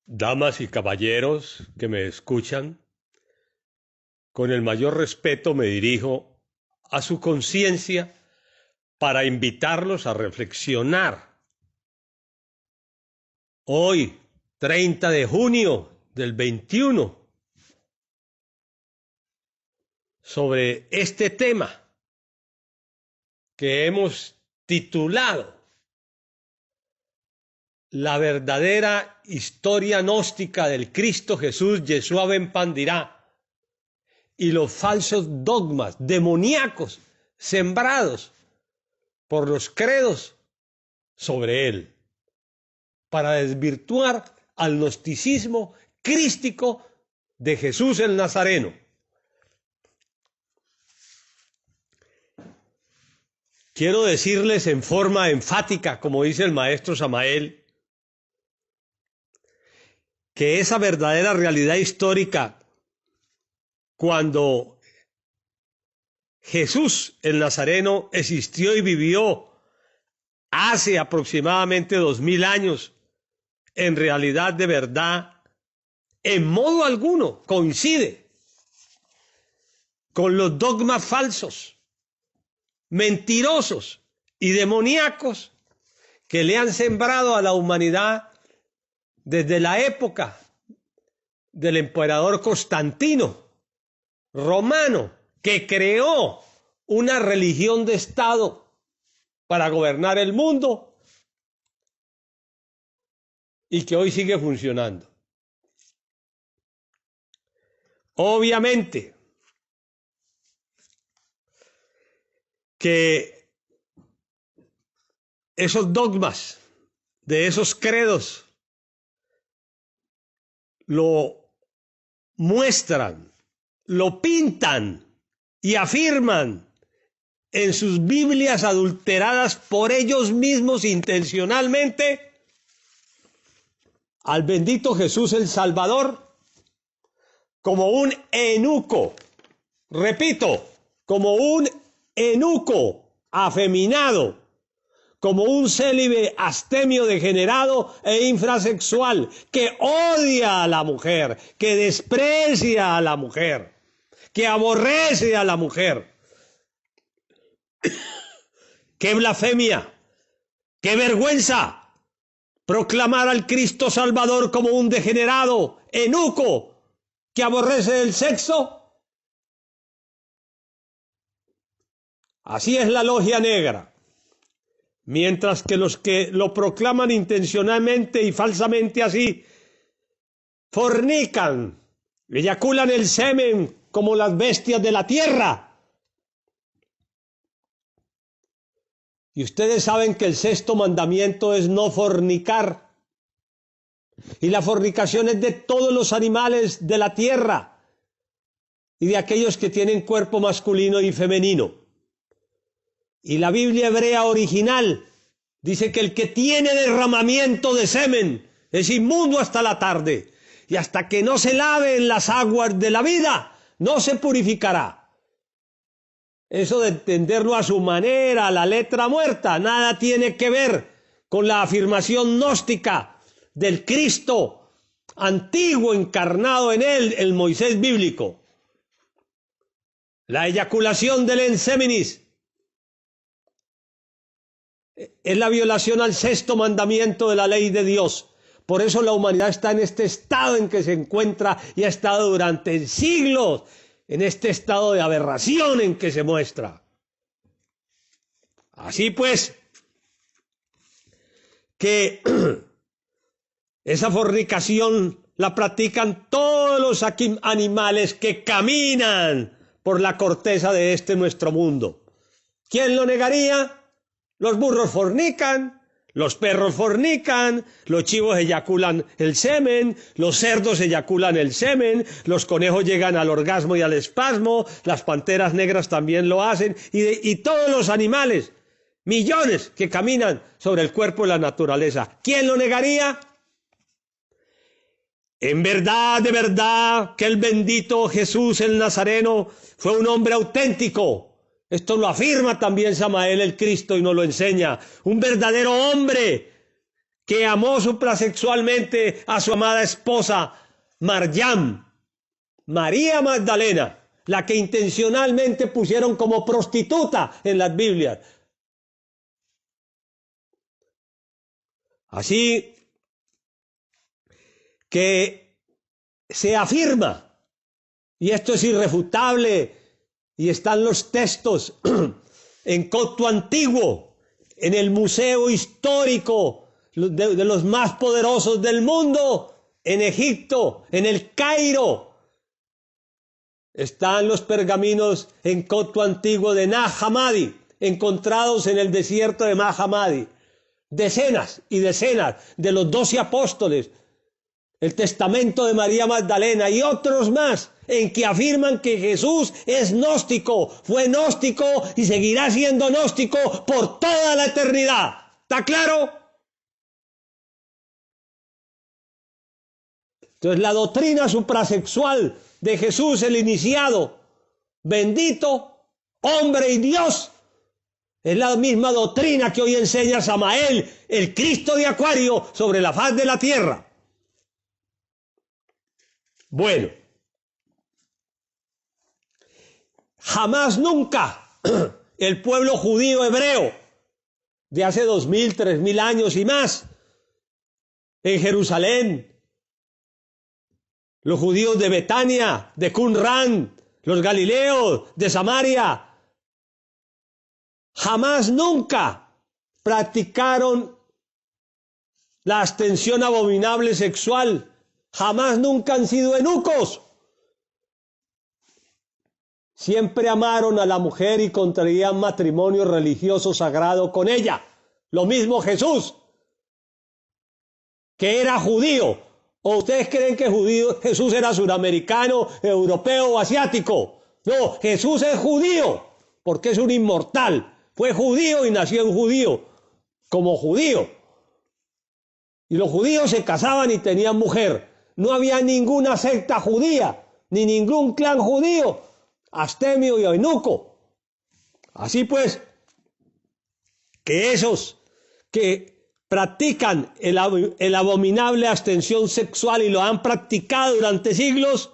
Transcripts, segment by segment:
Damas y caballeros que me escuchan, con el mayor respeto me dirijo a su conciencia para invitarlos a reflexionar. Hoy, 30 de junio del 21, sobre este tema que hemos titulado La verdadera historia gnóstica del Cristo Jesús, Yeshua ben Pandirá, y los falsos dogmas demoníacos sembrados por los credos sobre él, para desvirtuar al gnosticismo crístico de Jesús el Nazareno. Quiero decirles en forma enfática, como dice el maestro Samael, que esa verdadera realidad histórica, cuando Jesús el Nazareno existió y vivió hace aproximadamente 2000 años, en realidad de verdad, en modo alguno coincide con los dogmas falsos, mentirosos y demoníacos que le han sembrado a la humanidad desde la época del emperador Constantino, romano, que creó una religión de Estado para gobernar el mundo y que hoy sigue funcionando. Obviamente que esos dogmas de esos credos lo muestran, lo pintan y afirman en sus Biblias adulteradas por ellos mismos intencionalmente al bendito Jesús el Salvador como un eunuco, repito, como un eunuco afeminado, como un célibe astemio degenerado e infrasexual que odia a la mujer, que desprecia a la mujer, que aborrece a la mujer. ¡Qué blasfemia! ¡Qué vergüenza! Proclamar al Cristo Salvador como un degenerado, eunuco, que aborrece el sexo. Así es la logia negra. Mientras que los que lo proclaman intencionalmente y falsamente así, fornican, eyaculan el semen como las bestias de la tierra. Y ustedes saben que el sexto mandamiento es no fornicar. Y la fornicación es de todos los animales de la tierra y de aquellos que tienen cuerpo masculino y femenino. Y la Biblia hebrea original dice que el que tiene derramamiento de semen es inmundo hasta la tarde, y hasta que no se lave en las aguas de la vida, no se purificará. Eso de entenderlo a su manera, a la letra muerta, nada tiene que ver con la afirmación gnóstica del Cristo antiguo encarnado en él, el Moisés bíblico. La eyaculación del enseminis es la violación al sexto mandamiento de la ley de Dios. Por eso la humanidad está en este estado en que se encuentra y ha estado durante siglos, en este estado de aberración en que se muestra. Así pues, que esa fornicación la practican todos los animales que caminan por la corteza de este nuestro mundo. ¿Quién lo negaría? Los burros fornican, los perros fornican, los chivos eyaculan el semen, los cerdos eyaculan el semen, los conejos llegan al orgasmo y al espasmo, las panteras negras también lo hacen, y todos los animales, millones que caminan sobre el cuerpo de la naturaleza. ¿Quién lo negaría? En verdad, de verdad, que el bendito Jesús el Nazareno fue un hombre auténtico. Esto lo afirma también Samael el Cristo y nos lo enseña. Un verdadero hombre que amó suprasexualmente a su amada esposa, Maryam, María Magdalena, la que intencionalmente pusieron como prostituta en las Biblias. Así que se afirma, y esto es irrefutable, y están los textos en copto antiguo, en el museo histórico de los más poderosos del mundo, en Egipto, en el Cairo. Están los pergaminos en copto antiguo de Nag Hammadi, encontrados en el desierto de Nag Hammadi. Decenas y decenas de los 12 apóstoles, el testamento de María Magdalena y otros más, en que afirman que Jesús es gnóstico, fue gnóstico y seguirá siendo gnóstico por toda la eternidad. ¿Está claro? Entonces la doctrina suprasexual de Jesús, el iniciado, bendito, hombre y Dios, es la misma doctrina que hoy enseña Samael, el Cristo de Acuario, sobre la faz de la tierra. Bueno, jamás nunca el pueblo judío hebreo de hace 2000, 3000 años y más, en Jerusalén, los judíos de Betania, de Qumran, los galileos de Samaria, jamás nunca practicaron la abstención abominable sexual. Jamás nunca han sido eunucos. Siempre amaron a la mujer y contraían matrimonio religioso sagrado con ella. Lo mismo Jesús, que era judío. ¿O ustedes creen que Jesús era suramericano, europeo o asiático? No, Jesús es judío, porque es un inmortal. Fue judío y nació en judío, como judío. Y los judíos se casaban y tenían mujer. No había ninguna secta judía, ni ningún clan judío, abstemio y eunuco. Así pues, que esos que practican el abominable abstención sexual y lo han practicado durante siglos,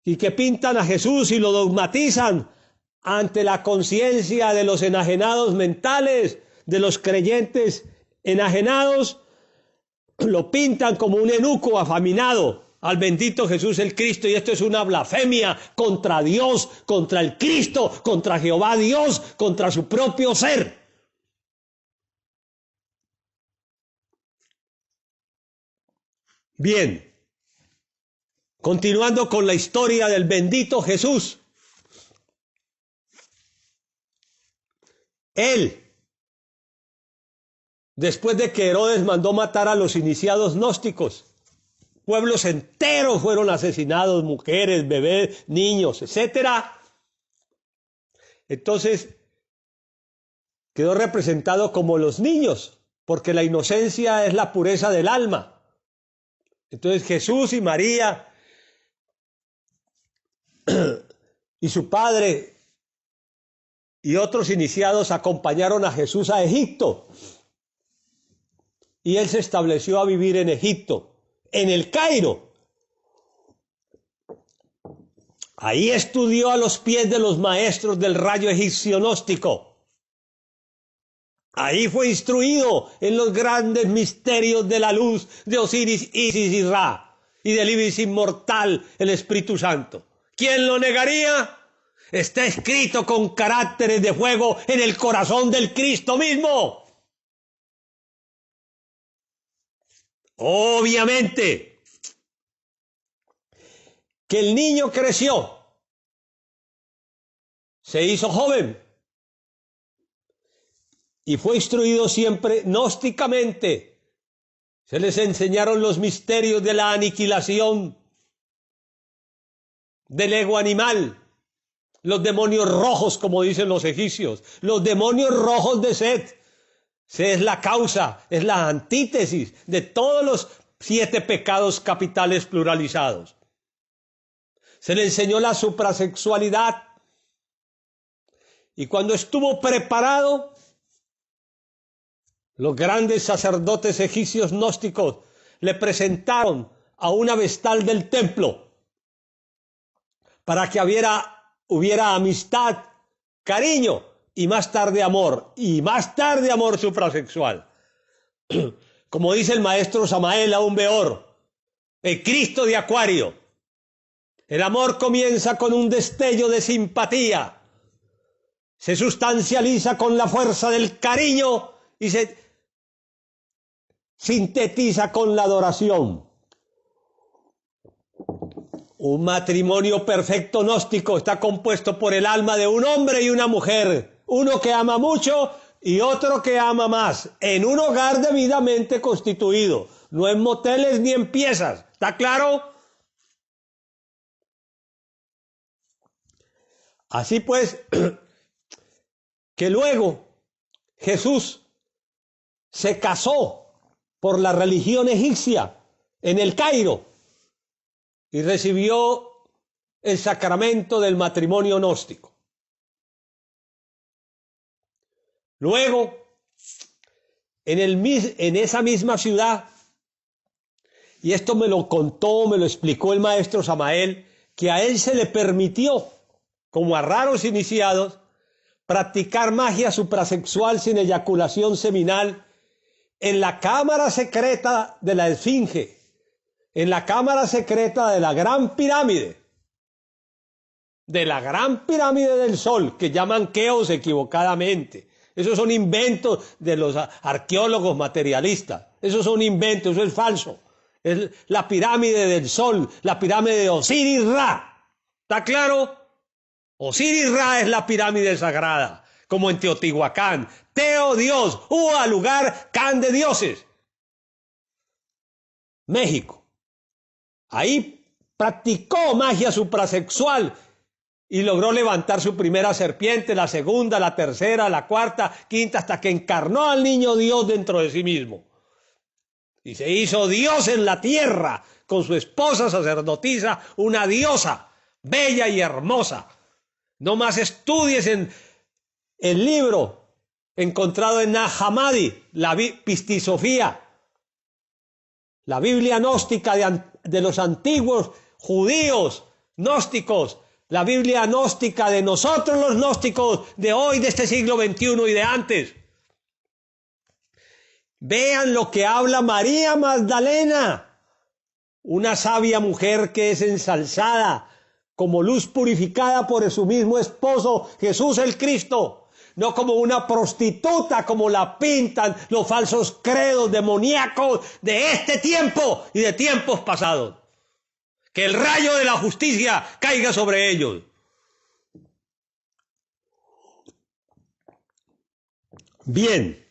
y que pintan a Jesús y lo dogmatizan ante la conciencia de los enajenados mentales, de los creyentes enajenados, lo pintan como un eunuco afeminado al bendito Jesús el Cristo, y esto es una blasfemia contra Dios, contra el Cristo, contra Jehová Dios, contra su propio ser. Bien, continuando con la historia del bendito Jesús. Él, después de que Herodes mandó matar a los iniciados gnósticos, pueblos enteros fueron asesinados, mujeres, bebés, niños, etc. Entonces quedó representado como los niños, porque la inocencia es la pureza del alma. Entonces Jesús y María y su padre y otros iniciados acompañaron a Jesús a Egipto. Y él se estableció a vivir en Egipto, en el Cairo. Ahí estudió a los pies de los maestros del rayo egipcio gnóstico. Ahí fue instruido en los grandes misterios de la luz de Osiris, Isis y Ra, y del Ibis inmortal, el Espíritu Santo. ¿Quién lo negaría? Está escrito con caracteres de fuego en el corazón del Cristo mismo. Obviamente que el niño creció, se hizo joven y fue instruido siempre gnósticamente. Se les enseñaron los misterios de la aniquilación del ego animal, los demonios rojos, como dicen los egipcios, los demonios rojos de Set. Set es la causa, es la antítesis de todos los 7 pecados capitales pluralizados. Se le enseñó la suprasexualidad, y cuando estuvo preparado, Los grandes sacerdotes egipcios gnósticos le presentaron a una vestal del templo para que hubiera amistad, cariño y más tarde amor suprasexual. Como dice el maestro Samael Aún Weor, el Cristo de Acuario, el amor comienza con un destello de simpatía, se sustancializa con la fuerza del cariño y se sintetiza con la adoración. Un matrimonio perfecto gnóstico está compuesto por el alma de un hombre y una mujer, uno que ama mucho y otro que ama más, en un hogar debidamente constituido, no en moteles ni en piezas. ¿Está claro? Así pues, que luego Jesús se casó por la religión egipcia en el Cairo y recibió el sacramento del matrimonio gnóstico. Luego, en esa misma ciudad, y esto me lo explicó el maestro Samael, que a él se le permitió, como a raros iniciados, practicar magia suprasexual sin eyaculación seminal en la cámara secreta de la Esfinge, en la cámara secreta de la Gran Pirámide del Sol, que llaman Keops equivocadamente. Esos son inventos de los arqueólogos materialistas. Esos son inventos, eso es falso. Es la pirámide del Sol, la pirámide de Osiris-Ra. ¿Está claro? Osiris-Ra es la pirámide sagrada, como en Teotihuacán. Teo, Dios, Ua, lugar, Can de dioses. México. Ahí practicó magia suprasexual y logró levantar su primera serpiente, la segunda, la tercera, la cuarta, quinta, hasta que encarnó al niño Dios dentro de sí mismo. Y se hizo Dios en la tierra con su esposa sacerdotisa, una diosa bella y hermosa. No más estudies en el libro encontrado en Nag Hammadi, la Pistisofía, la Biblia gnóstica de los antiguos judíos gnósticos, la Biblia gnóstica de nosotros los gnósticos de hoy, de este siglo XXI y de antes. Vean lo que habla María Magdalena, una sabia mujer que es ensalzada como luz purificada por su mismo esposo, Jesús el Cristo, no como una prostituta como la pintan los falsos credos demoníacos de este tiempo y de tiempos pasados. Que el rayo de la justicia caiga sobre ellos. Bien,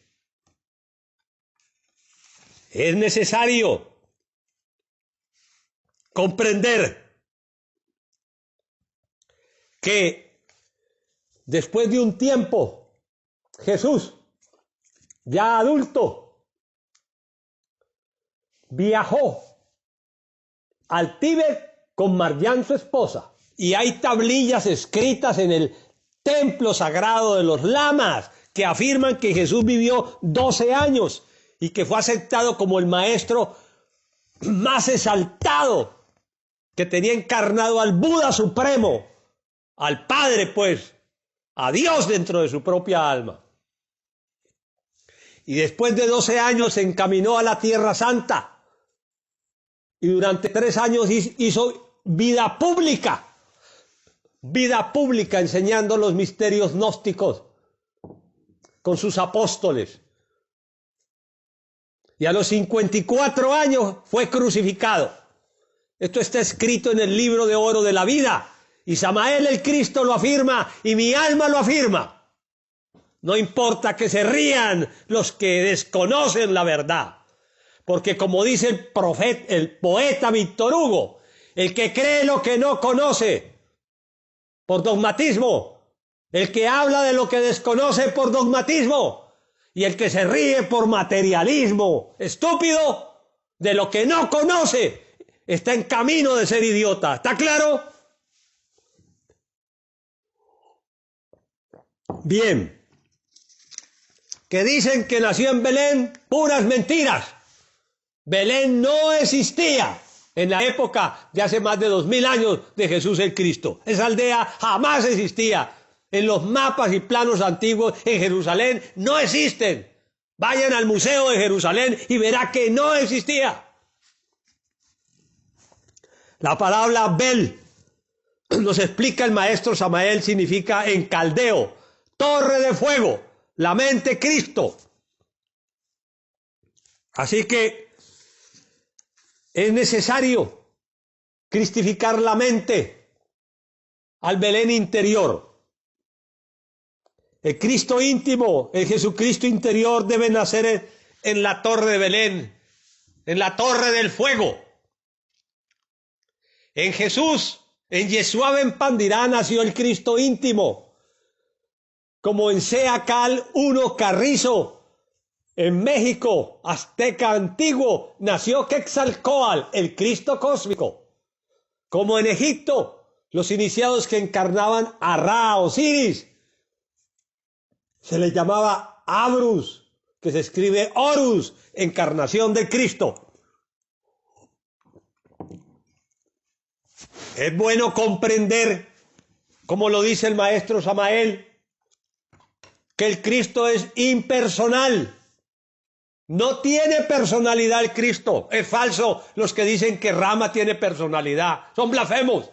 es necesario comprender que después de un tiempo, Jesús, ya adulto, viajó al Tíbet con Marján, su esposa, y hay tablillas escritas en el templo sagrado de los lamas que afirman que Jesús vivió 12 años y que fue aceptado como el maestro más exaltado, que tenía encarnado al Buda supremo, al Padre, pues, a Dios dentro de su propia alma. Y después de 12 años se encaminó a la Tierra Santa y durante 3 años hizo vida pública enseñando los misterios gnósticos con sus apóstoles. Y a los 54 años fue crucificado. Esto está escrito en el libro de oro de la vida. Y Samael el Cristo lo afirma y mi alma lo afirma. No importa que se rían los que desconocen la verdad. Porque como dice el poeta Víctor Hugo, el que cree lo que no conoce por dogmatismo, el que habla de lo que desconoce por dogmatismo y el que se ríe por materialismo estúpido de lo que no conoce, está en camino de ser idiota. ¿Está claro? Bien. que dicen que nació en Belén, puras mentiras. Belén no existía en la época de hace más de 2000 años de Jesús el Cristo. Esa aldea jamás existía. En los mapas y planos antiguos en Jerusalén no existen. Vayan al Museo de Jerusalén y verá que no existía. La palabra Bel, nos explica el maestro Samael, significa en caldeo, torre de fuego, la mente Cristo. Así que es necesario cristificar la mente al Belén interior. El Cristo íntimo, el Jesucristo interior debe nacer en la torre de Belén, en la torre del fuego. En Jesús, en Yeshua ben Pandirá nació el Cristo íntimo, como en Seacal 1 Carrizo. En México, azteca antiguo, nació Quetzalcóatl, el Cristo cósmico. Como en Egipto, los iniciados que encarnaban a Ra, Osiris, se les llamaba Abrus, que se escribe Horus, encarnación de Cristo. Es bueno comprender, como lo dice el maestro Samael, que el Cristo es impersonal. No tiene personalidad el Cristo. Es falso los que dicen que Rama tiene personalidad. Son blasfemos.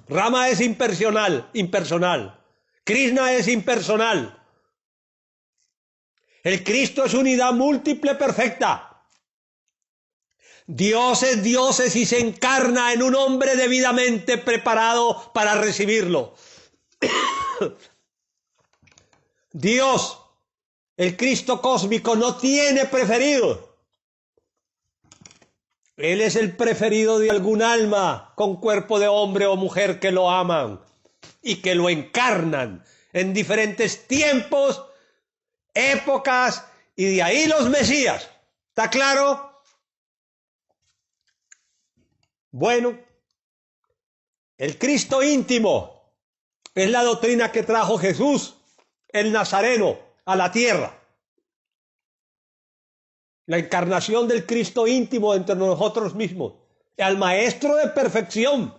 Rama es impersonal. Krishna es impersonal. El Cristo es unidad múltiple perfecta. Dios es dioses y se encarna en un hombre debidamente preparado para recibirlo. Dios, el Cristo cósmico, no tiene preferido. Él es el preferido de algún alma con cuerpo de hombre o mujer que lo aman y que lo encarnan en diferentes tiempos, épocas, y de ahí los Mesías. ¿Está claro? Bueno, el Cristo íntimo es la doctrina que trajo Jesús, el Nazareno, a la tierra. La encarnación del Cristo íntimo entre nosotros mismos, al maestro de perfección,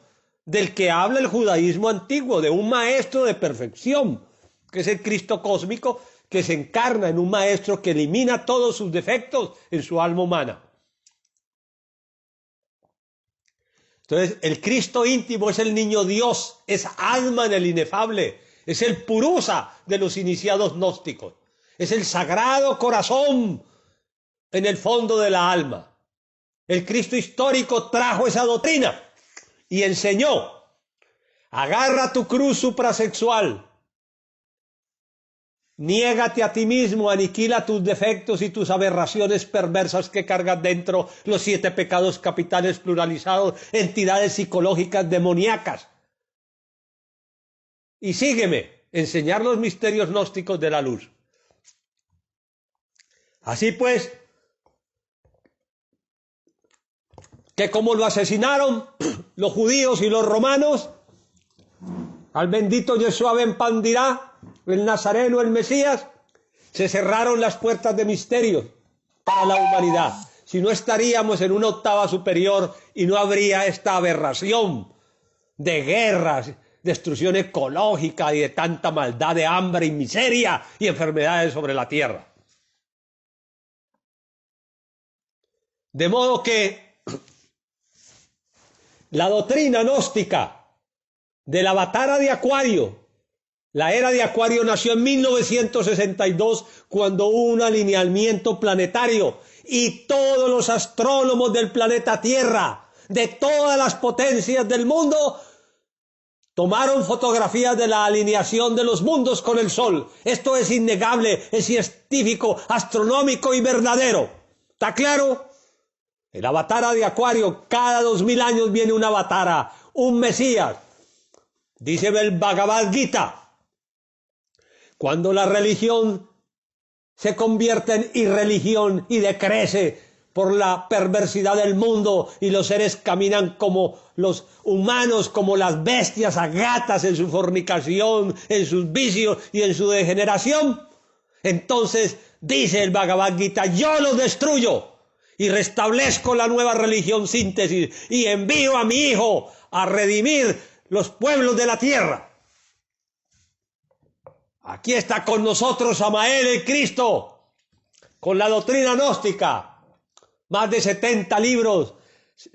del que habla el judaísmo antiguo, de un maestro de perfección, que es el Cristo cósmico, que se encarna en un maestro que elimina todos sus defectos en su alma humana. Entonces, el Cristo íntimo es el niño Dios, es alma en el inefable, es el purusa de los iniciados gnósticos, es el sagrado corazón en el fondo de la alma. El Cristo histórico trajo esa doctrina y enseñó: agarra tu cruz suprasexual, niégate a ti mismo, aniquila tus defectos y tus aberraciones perversas que cargas dentro, los 7 pecados capitales pluralizados, entidades psicológicas demoníacas. Y sígueme, enseñar los misterios gnósticos de la luz. Así pues, que como lo asesinaron los judíos y los romanos, al bendito Yeshua ben Pandirá, el Nazareno, el Mesías, se cerraron las puertas de misterios para la humanidad. Si no, estaríamos en una octava superior y no habría esta aberración de guerras, destrucción ecológica y de tanta maldad, de hambre y miseria y enfermedades sobre la tierra. De modo que la doctrina gnóstica del Avatara de Acuario, la era de Acuario nació en 1962, cuando hubo un alineamiento planetario y todos los astrónomos del planeta Tierra, de todas las potencias del mundo, tomaron fotografías de la alineación de los mundos con el Sol. Esto es innegable, es científico, astronómico y verdadero. ¿Está claro? El Avatara de Acuario, cada 2000 años viene un Avatara, un Mesías. Dice el Bhagavad Gita: cuando la religión se convierte en irreligión y decrece por la perversidad del mundo y los seres caminan como los humanos, como las bestias a gatas en su fornicación, en sus vicios y en su degeneración, Entonces dice el Bhagavad Gita, yo los destruyo y restablezco la nueva religión síntesis y envío a mi hijo a redimir los pueblos de la tierra. Aquí está con nosotros Samael el Cristo, con la doctrina gnóstica, más de 70 libros,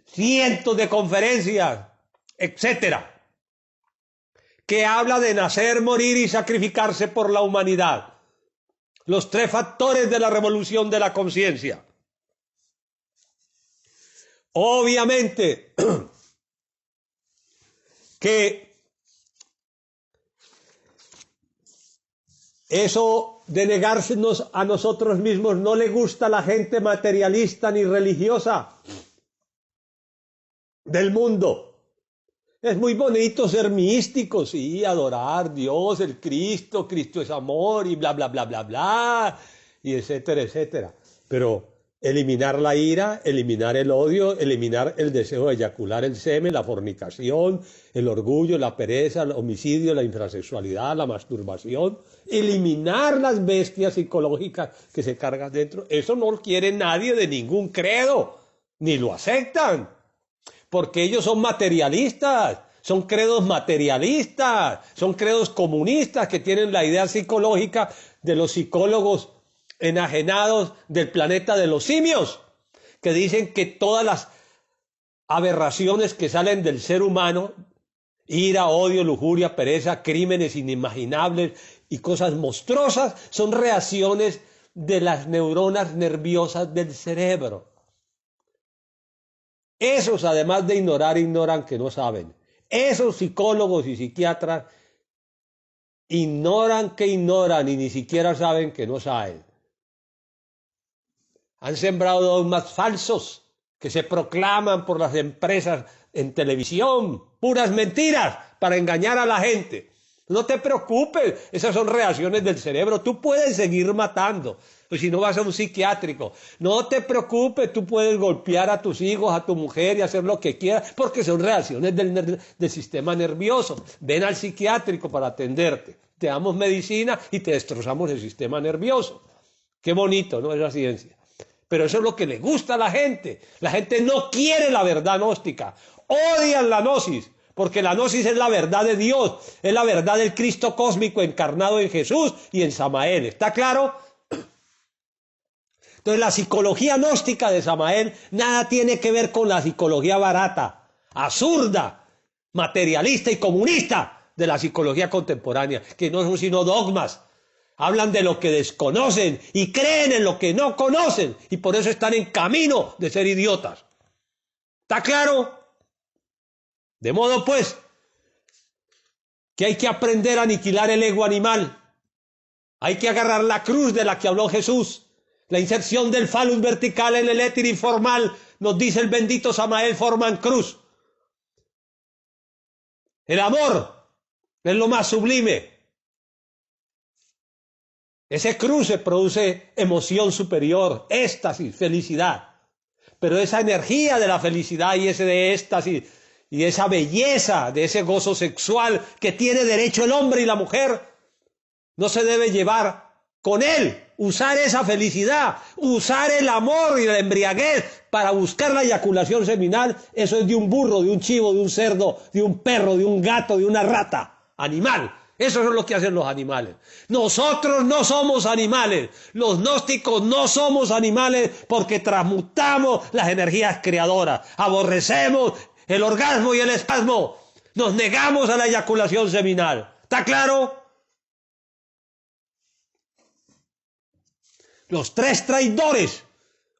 cientos de conferencias, etcétera, que habla de nacer, morir y sacrificarse por la humanidad. Los 3 factores de la revolución de la conciencia. Obviamente que eso de negársenos a nosotros mismos no le gusta a la gente materialista ni religiosa del mundo. Es muy bonito ser místico, sí, adorar a Dios, el Cristo, Cristo es amor y bla, bla, bla, bla, bla, y etcétera, etcétera. Pero eliminar la ira, eliminar el odio, eliminar el deseo de eyacular el semen, la fornicación, el orgullo, la pereza, el homicidio, la infrasexualidad, la masturbación, eliminar las bestias psicológicas que se cargan dentro, eso no lo quiere nadie de ningún credo, ni lo aceptan. Porque ellos son materialistas, son credos materialistas, son credos comunistas que tienen la idea psicológica de los psicólogos enajenados del planeta de los simios, que dicen que todas las aberraciones que salen del ser humano, ira, odio, lujuria, pereza, crímenes inimaginables y cosas monstruosas, son reacciones de las neuronas nerviosas del cerebro. Esos, además de ignorar, ignoran que no saben. Esos psicólogos y psiquiatras ignoran que ignoran y ni siquiera saben que no saben. Han sembrado dogmas falsos que se proclaman por las empresas en televisión, puras mentiras para engañar a la gente. No te preocupes, esas son reacciones del cerebro. Tú puedes seguir matando, pues si no vas a un psiquiátrico. No te preocupes, tú puedes golpear a tus hijos, a tu mujer y hacer lo que quieras, porque son reacciones del sistema nervioso. Ven al psiquiátrico para atenderte. Te damos medicina y te destrozamos el sistema nervioso. Qué bonito, ¿no? Esa ciencia. Pero eso es lo que le gusta a la gente. La gente no quiere la verdad gnóstica. Odian la gnosis. Porque la gnosis es la verdad de Dios, es la verdad del Cristo cósmico encarnado en Jesús y en Samael. ¿Está claro? Entonces la psicología gnóstica de Samael nada tiene que ver con la psicología barata, absurda, materialista y comunista de la psicología contemporánea, que no son sino dogmas. Hablan de lo que desconocen y creen en lo que no conocen y por eso están en camino de ser idiotas. ¿Está claro? De modo pues que hay que aprender a aniquilar el ego animal. Hay que agarrar la cruz de la que habló Jesús. La inserción del falus vertical en el éter informal, nos dice el bendito Samael, forman cruz. El amor es lo más sublime. Ese cruce produce emoción superior, éxtasis, felicidad. Pero esa energía de la felicidad y ese de éxtasis y esa belleza de ese gozo sexual que tiene derecho el hombre y la mujer, no se debe llevar con él. Usar esa felicidad, usar el amor y la embriaguez para buscar la eyaculación seminal, eso es de un burro, de un chivo, de un cerdo, de un perro, de un gato, de una rata, animal. Eso es lo que hacen los animales. Nosotros no somos animales. Los gnósticos no somos animales porque transmutamos las energías creadoras. Aborrecemos el orgasmo y el espasmo. Nos negamos a la eyaculación seminal. ¿Está claro? Los 3 traidores.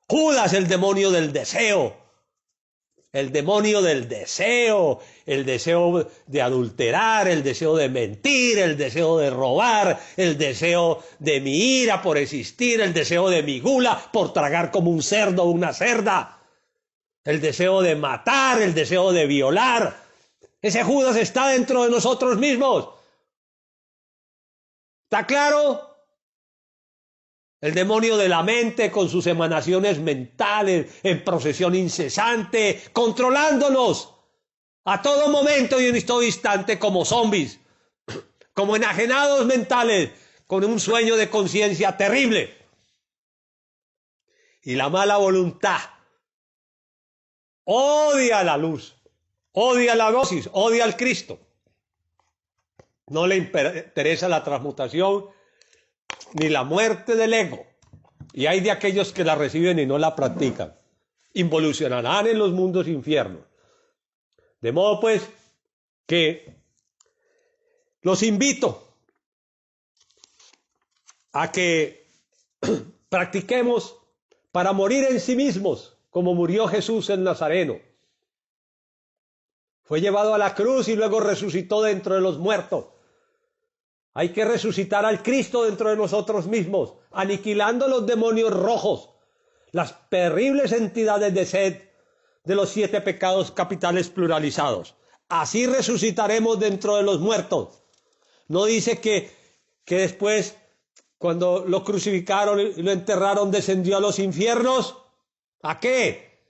Judas, el demonio del deseo. El demonio del deseo, el deseo de adulterar, el deseo de mentir, el deseo de robar, el deseo de mi ira por existir, el deseo de mi gula por tragar como un cerdo o una cerda, el deseo de matar, el deseo de violar. Ese Judas está dentro de nosotros mismos. ¿Está claro? El demonio de la mente con sus emanaciones mentales en procesión incesante, controlándonos a todo momento y en todo instante como zombies, como enajenados mentales, con un sueño de conciencia terrible. Y la mala voluntad odia la luz, odia la gnosis, odia al Cristo. No le interesa la transmutación ni la muerte del ego. Y hay de aquellos que la reciben y no la practican. Involucionarán en los mundos infiernos. De modo pues que los invito a que practiquemos para morir en sí mismos, como murió Jesús el Nazareno. Fue llevado a la cruz y luego resucitó dentro de los muertos. Hay que resucitar al Cristo dentro de nosotros mismos, aniquilando los demonios rojos, las terribles entidades de sed de los 7 pecados capitales pluralizados. Así resucitaremos dentro de los muertos. No dice que después, cuando lo crucificaron y lo enterraron, descendió a los infiernos. ¿A qué?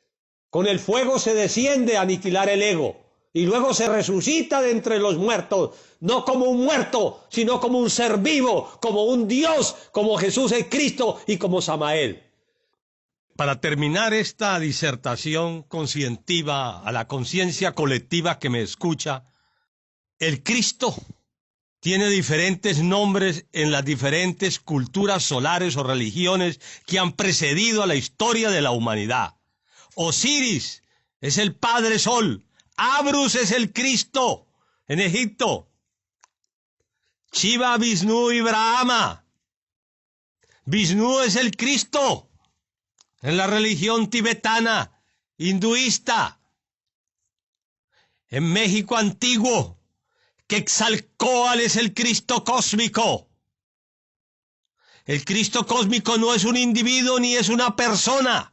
Con el fuego se desciende a aniquilar el ego. Y luego se resucita de entre los muertos, no como un muerto, sino como un ser vivo, como un Dios, como Jesús el Cristo y como Samael. Para terminar esta disertación conscientiva a la conciencia colectiva que me escucha, el Cristo tiene diferentes nombres en las diferentes culturas solares o religiones que han precedido a la historia de la humanidad. Osiris es el Padre Sol. Abrus es el Cristo en Egipto. Shiva, Vishnu y Brahma. Vishnu es el Cristo en la religión tibetana, hinduista. En México antiguo, Quetzalcóatl es el Cristo cósmico. El Cristo cósmico no es un individuo ni es una persona.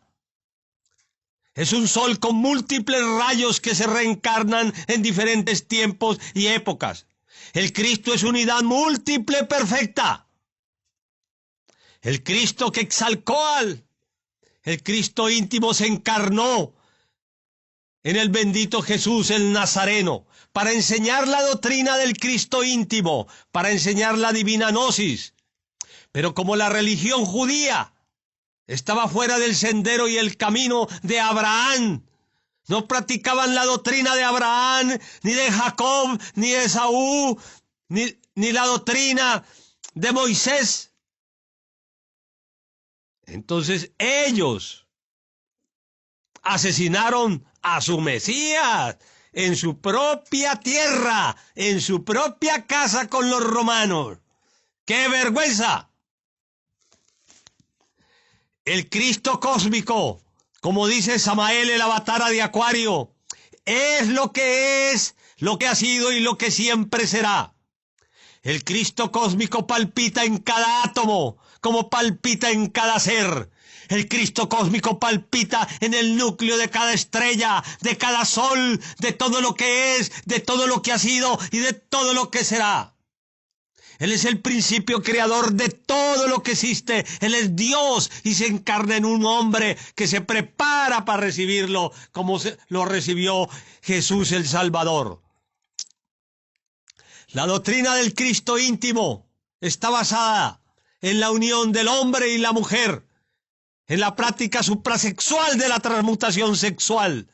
Es un sol con múltiples rayos que se reencarnan en diferentes tiempos y épocas. El Cristo es unidad múltiple perfecta. El Cristo Quetzalcóatl, el Cristo íntimo, se encarnó en el bendito Jesús el Nazareno para enseñar la doctrina del Cristo íntimo, para enseñar la divina gnosis. Pero como la religión judía estaba fuera del sendero y el camino de Abraham, no practicaban la doctrina de Abraham, ni de Jacob, ni de Esaú, ni la doctrina de Moisés. Entonces ellos asesinaron a su Mesías en su propia tierra, en su propia casa con los romanos. ¡Qué vergüenza! El Cristo cósmico, como dice Samael el avatar de Acuario, es, lo que ha sido y lo que siempre será. El Cristo cósmico palpita en cada átomo, como palpita en cada ser. El Cristo cósmico palpita en el núcleo de cada estrella, de cada sol, de todo lo que es, de todo lo que ha sido y de todo lo que será. Él es el principio creador de todo lo que existe. Él es Dios y se encarna en un hombre que se prepara para recibirlo como lo recibió Jesús el Salvador. La doctrina del Cristo íntimo está basada en la unión del hombre y la mujer, en la práctica suprasexual de la transmutación sexual,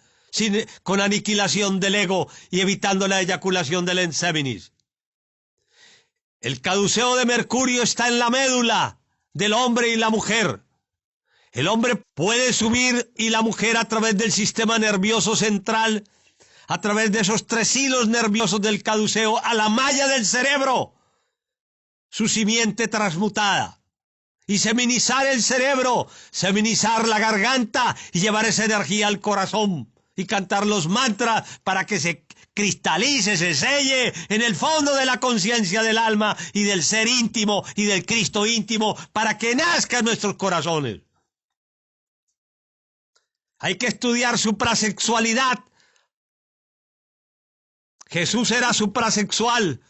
con aniquilación del ego y evitando la eyaculación del enseminis. El caduceo de Mercurio está en la médula del hombre y la mujer. El hombre puede subir y la mujer a través del sistema nervioso central, a través de esos 3 hilos nerviosos del caduceo, a la malla del cerebro, su simiente transmutada. Y seminizar el cerebro, seminizar la garganta y llevar esa energía al corazón. Y cantar los mantras para que se cristalice, se selle en el fondo de la conciencia del alma y del ser íntimo y del Cristo íntimo para que nazca en nuestros corazones. Hay que estudiar suprasexualidad. Jesús era suprasexual.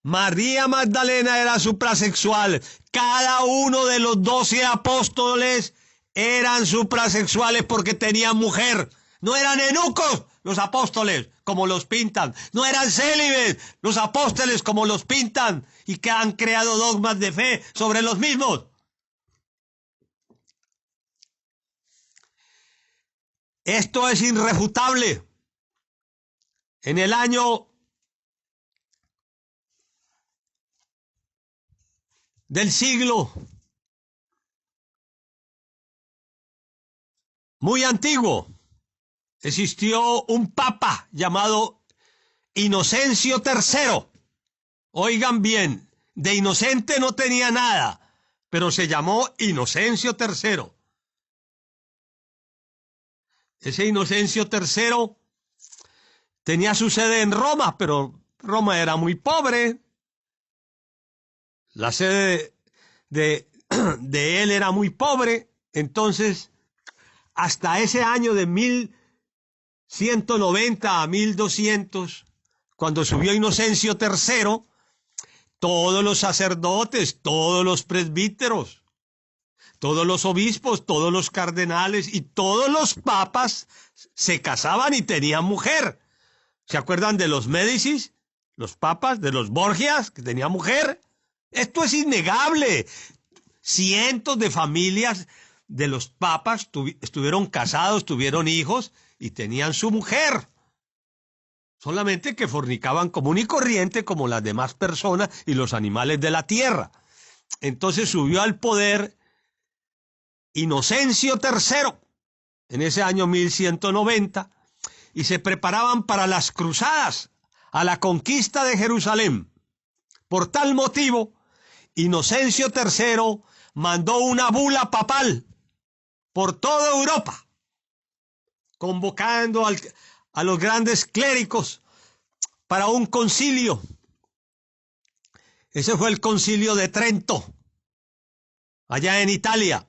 María Magdalena era suprasexual. Cada uno de los 12 apóstoles eran suprasexuales porque tenían mujer. No eran eunucos, los apóstoles, como los pintan. No eran célibes los apóstoles como los pintan y que han creado dogmas de fe sobre los mismos. Esto es irrefutable. En el año del siglo muy antiguo, existió un papa llamado Inocencio III. Oigan bien, de inocente no tenía nada, pero se llamó Inocencio III. Ese Inocencio III tenía su sede en Roma, pero Roma era muy pobre. La sede de él era muy pobre. Entonces, hasta ese año de 1190 a 1200, cuando subió Inocencio III, todos los sacerdotes, todos los presbíteros, todos los obispos, todos los cardenales y todos los papas se casaban y tenían mujer. ¿Se acuerdan de los Médicis? Los papas, de los Borgias, que tenían mujer. Esto es innegable. Cientos de familias de los papas estuvieron casados, tuvieron hijos y tenían su mujer. Solamente que fornicaban común y corriente como las demás personas y los animales de la tierra. Entonces subió al poder Inocencio III en ese año 1190 y se preparaban para las cruzadas a la conquista de Jerusalén. Por tal motivo, Inocencio III mandó una bula papal por toda Europa, convocando a los grandes clérigos para un concilio. Ese fue el concilio de Trento, allá en Italia.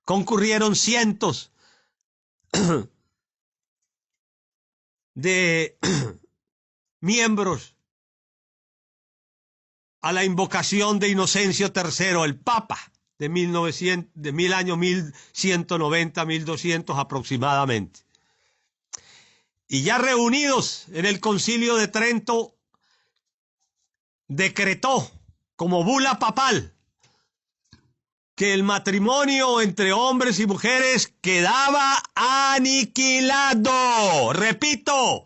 Concurrieron cientos de miembros a la invocación de Inocencio III, el Papa de 1190 a 1200 aproximadamente. Y ya reunidos en el concilio de Trento, decretó como bula papal que el matrimonio entre hombres y mujeres quedaba aniquilado. Repito,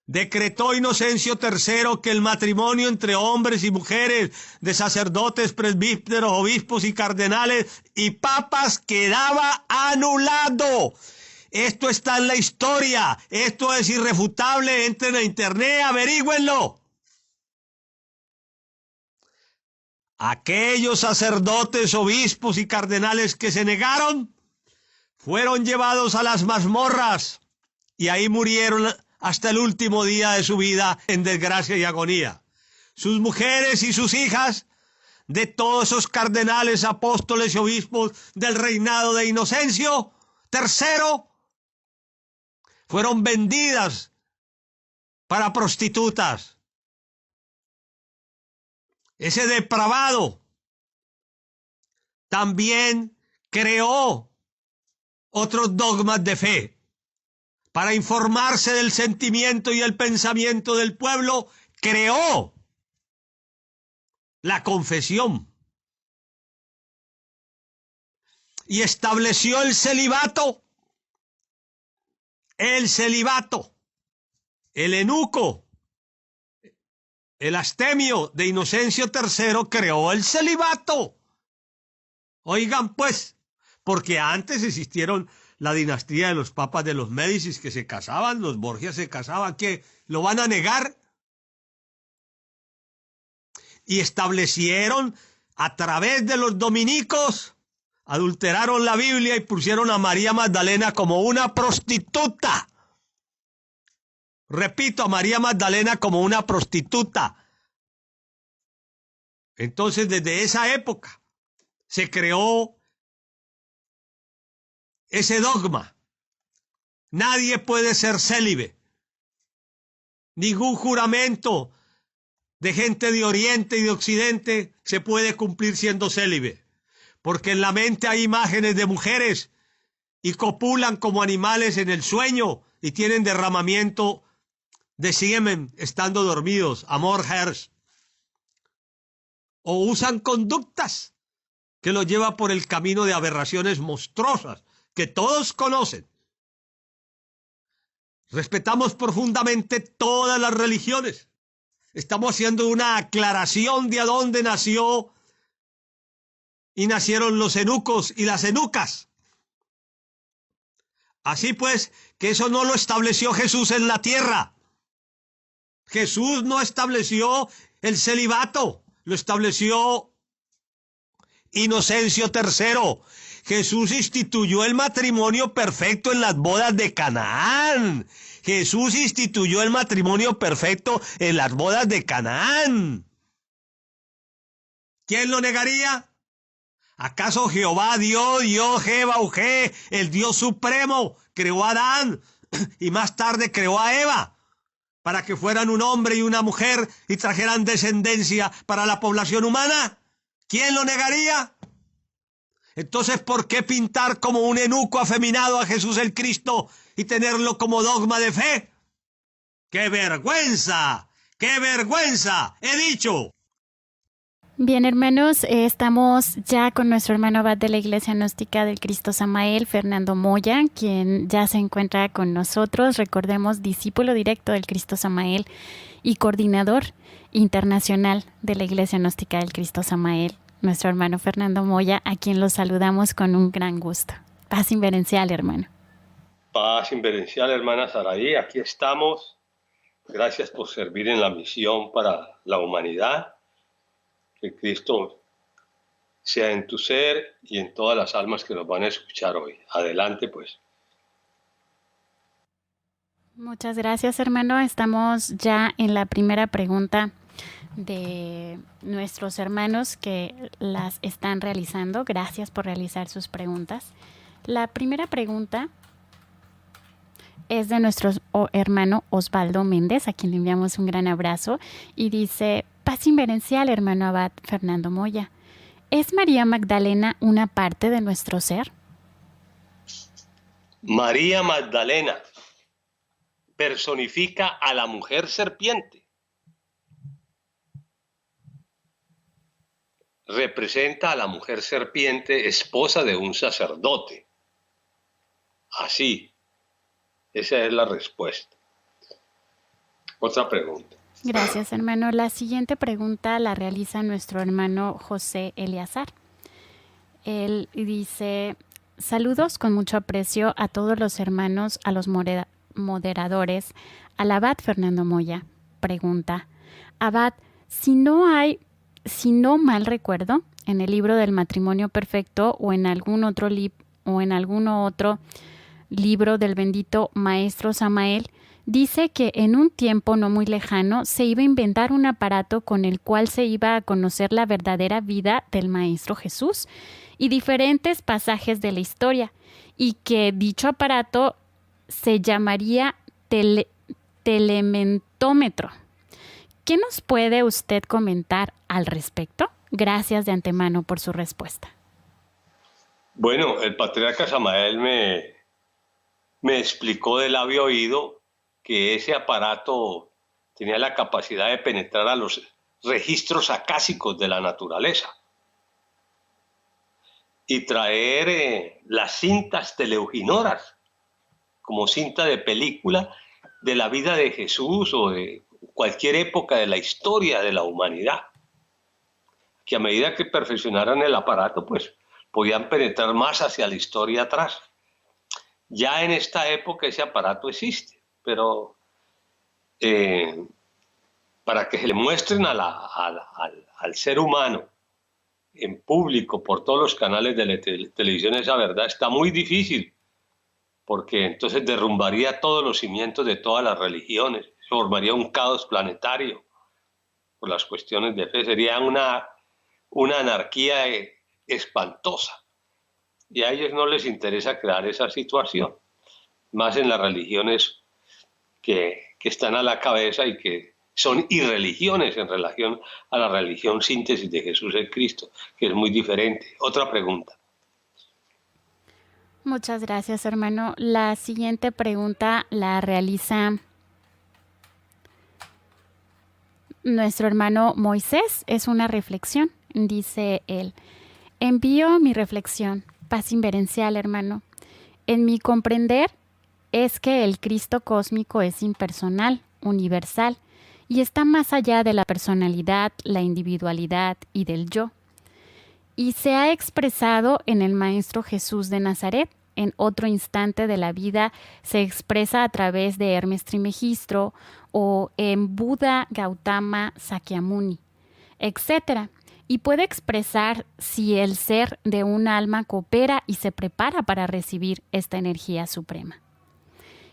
decretó Inocencio III que el matrimonio entre hombres y mujeres, de sacerdotes, presbíteros, obispos y cardenales y papas quedaba anulado. Esto está en la historia, esto es irrefutable, entren a internet, averígüenlo. Aquellos sacerdotes, obispos y cardenales que se negaron fueron llevados a las mazmorras y ahí murieron hasta el último día de su vida en desgracia y agonía. Sus mujeres y sus hijas, de todos esos cardenales, apóstoles y obispos del reinado de Inocencio III, fueron vendidas para prostitutas. Ese depravado también creó otros dogmas de fe. Para informarse del sentimiento y el pensamiento del pueblo, creó la confesión y estableció el celibato, el eunuco, el astemio de Inocencio III creó el celibato. Oigan pues, porque antes existieron la dinastía de los papas de los Médicis que se casaban, los Borgias se casaban, ¿qué? ¿Lo van a negar? Y establecieron a través de los dominicos, adulteraron la Biblia y pusieron a María Magdalena como una prostituta. Repito, a María Magdalena como una prostituta. Entonces, desde esa época se creó ese dogma. Nadie puede ser célibe. Ningún juramento de gente de Oriente y de Occidente se puede cumplir siendo célibe. Porque en la mente hay imágenes de mujeres y copulan como animales en el sueño y tienen derramamiento de semen estando dormidos, amor Hersh, o usan conductas que los lleva por el camino de aberraciones monstruosas que todos conocen. Respetamos profundamente todas las religiones. Estamos haciendo una aclaración de a dónde nació y nacieron los eunucos y las eunucas. Así pues, que eso no lo estableció Jesús en la tierra. Jesús no estableció el celibato, lo estableció Inocencio III. Jesús instituyó el matrimonio perfecto en las bodas de Canaán. Jesús instituyó el matrimonio perfecto en las bodas de Canaán. ¿Quién lo negaría? ¿Acaso Jehová Dios, Jehová, el Dios supremo, creó a Adán y más tarde creó a Eva para que fueran un hombre y una mujer y trajeran descendencia para la población humana? ¿Quién lo negaría? Entonces, ¿por qué pintar como un eunuco afeminado a Jesús el Cristo y tenerlo como dogma de fe? ¡Qué vergüenza! ¡Qué vergüenza! ¡He dicho! Bien, hermanos, estamos ya con nuestro hermano abad de la Iglesia Gnóstica del Cristo Samael, Fernando Moya, quien ya se encuentra con nosotros. Recordemos, discípulo directo del Cristo Samael y coordinador internacional de la Iglesia Gnóstica del Cristo Samael, nuestro hermano Fernando Moya, a quien los saludamos con un gran gusto. Paz inverencial, hermano. Paz inverencial, hermana Saraí. Aquí estamos. Gracias por servir en la misión para la humanidad. Que Cristo sea en tu ser y en todas las almas que nos van a escuchar hoy. Adelante, pues. Muchas gracias, hermano. Estamos ya en la primera pregunta de nuestros hermanos que las están realizando. Gracias por realizar sus preguntas. La primera pregunta es de nuestro hermano Osvaldo Méndez, a quien le enviamos un gran abrazo, y dice: paz inverencial, hermano abad Fernando Moya. ¿Es María Magdalena una parte de nuestro ser? María Magdalena personifica a la mujer serpiente. Representa a la mujer serpiente, esposa de un sacerdote. Así, esa es la respuesta. Otra pregunta. Gracias, hermano. La siguiente pregunta la realiza nuestro hermano José Eleazar. Él dice: saludos con mucho aprecio a todos los hermanos, a los moderadores, al abad Fernando Moya. Pregunta: abad, si no mal recuerdo, en el libro del matrimonio perfecto o en algún otro libro del bendito maestro Samael, dice que en un tiempo no muy lejano se iba a inventar un aparato con el cual se iba a conocer la verdadera vida del Maestro Jesús y diferentes pasajes de la historia, y que dicho aparato se llamaría telementómetro. ¿Qué nos puede usted comentar al respecto? Gracias de antemano por su respuesta. Bueno, el patriarca Samael me explicó de labio oído que ese aparato tenía la capacidad de penetrar a los registros acásicos de la naturaleza y traer las cintas teleuginoras como cinta de película de la vida de Jesús o de cualquier época de la historia de la humanidad, que a medida que perfeccionaran el aparato, pues podían penetrar más hacia la historia atrás. Ya en esta época ese aparato existe, pero para que se le muestren al ser humano en público por todos los canales de la televisión esa verdad está muy difícil, porque entonces derrumbaría todos los cimientos de todas las religiones, formaría un caos planetario por las cuestiones de fe, sería una anarquía espantosa, y a ellos no les interesa crear esa situación, más en las religiones que están a la cabeza y que son irreligiones en relación a la religión síntesis de Jesús el Cristo, que es muy diferente. Otra pregunta. Muchas gracias, hermano. La siguiente pregunta la realiza nuestro hermano Moisés. Es una reflexión. Dice él: envío mi reflexión, paz inverencial, hermano. En mi comprender es que el Cristo cósmico es impersonal, universal, y está más allá de la personalidad, la individualidad y del yo. Y se ha expresado en el Maestro Jesús de Nazaret. En otro instante de la vida se expresa a través de Hermes Trismegisto o en Buda Gautama Sakyamuni, etc. Y puede expresar si el ser de un alma coopera y se prepara para recibir esta energía suprema.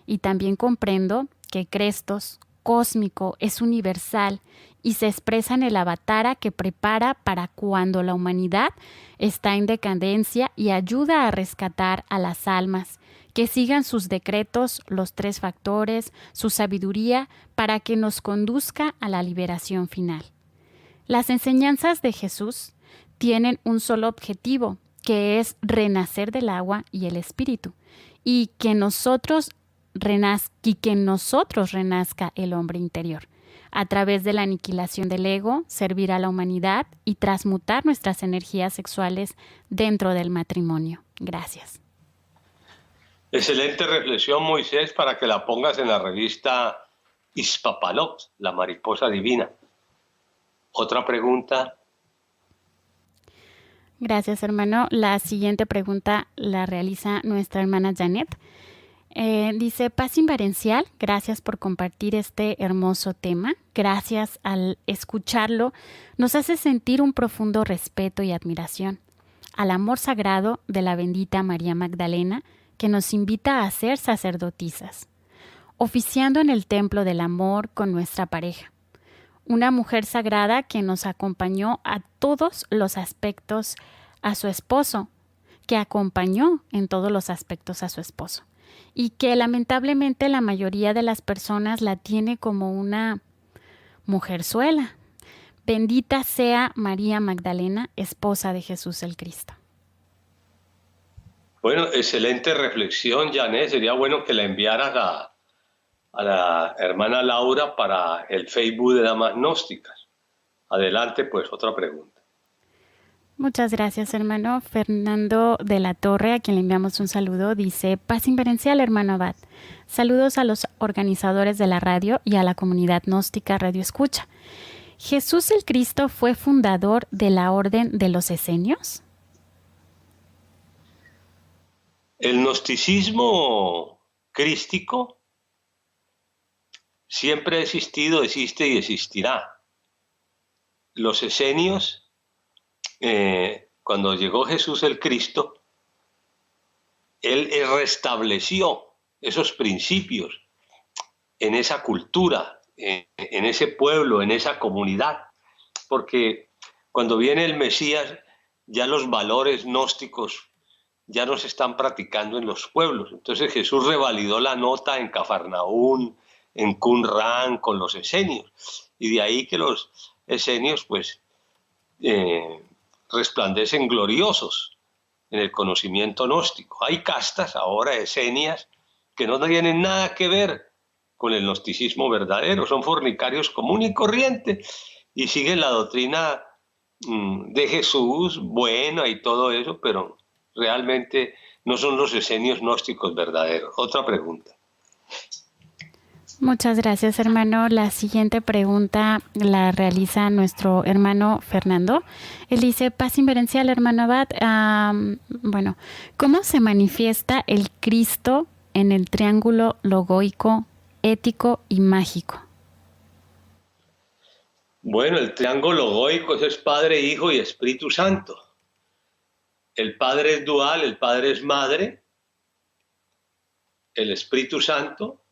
Y también comprendo que Crestos cósmico es universal y se expresa en el avatara que prepara para cuando la humanidad está en decadencia y ayuda a rescatar a las almas, que sigan sus decretos, los 3 factores, su sabiduría, para que nos conduzca a la liberación final. Las enseñanzas de Jesús tienen un solo objetivo, que es renacer del agua y el espíritu, y que nosotros renazca el hombre interior, a través de la aniquilación del ego, servir a la humanidad y transmutar nuestras energías sexuales dentro del matrimonio. Gracias. Excelente reflexión, Moisés, para que la pongas en la revista Ispapalot, la mariposa divina. Otra pregunta. Gracias, hermano. La siguiente pregunta la realiza nuestra hermana Janet. Dice: paz inverencial, gracias por compartir este hermoso tema. Gracias, al escucharlo nos hace sentir un profundo respeto y admiración al amor sagrado de la bendita María Magdalena, que nos invita a ser sacerdotisas, oficiando en el templo del amor con nuestra pareja. Una mujer sagrada que nos acompañó a todos los aspectos a su esposo, que acompañó en todos los aspectos a su esposo, y que lamentablemente la mayoría de las personas la tiene como una mujerzuela. Bendita sea María Magdalena, esposa de Jesús el Cristo. Bueno, excelente reflexión, Janet. Sería bueno que la enviaras a la hermana Laura para el Facebook de Damas Gnósticas. Adelante, pues, otra pregunta. Muchas gracias, hermano. Fernando de la Torre, a quien le enviamos un saludo, dice: paz inverencial, hermano Abad. Saludos a los organizadores de la radio y a la comunidad gnóstica Radio Escucha. ¿Jesús el Cristo fue fundador de la Orden de los Esenios? El gnosticismo crístico siempre ha existido, existe y existirá. Los esenios, cuando llegó Jesús el Cristo, Él restableció esos principios en esa cultura, en ese pueblo, en esa comunidad, porque cuando viene el Mesías, ya los valores gnósticos ya no se están practicando en los pueblos. Entonces Jesús revalidó la nota en Cafarnaún, en Qumran, con los esenios, y de ahí que los esenios pues resplandecen gloriosos en el conocimiento gnóstico. Hay castas ahora esenias que no tienen nada que ver con el gnosticismo verdadero, son fornicarios común y corriente y siguen la doctrina de Jesús, buena y todo eso, pero realmente no son los esenios gnósticos verdaderos. Otra pregunta. Muchas gracias, hermano. La siguiente pregunta la realiza nuestro hermano Fernando. Él dice: paz inverencial, hermano Abad. Bueno, ¿cómo se manifiesta el Cristo en el triángulo logoico, ético y mágico? Bueno, el triángulo logoico es Padre, Hijo y Espíritu Santo. El Padre es dual, el Padre es Madre, el Espíritu Santo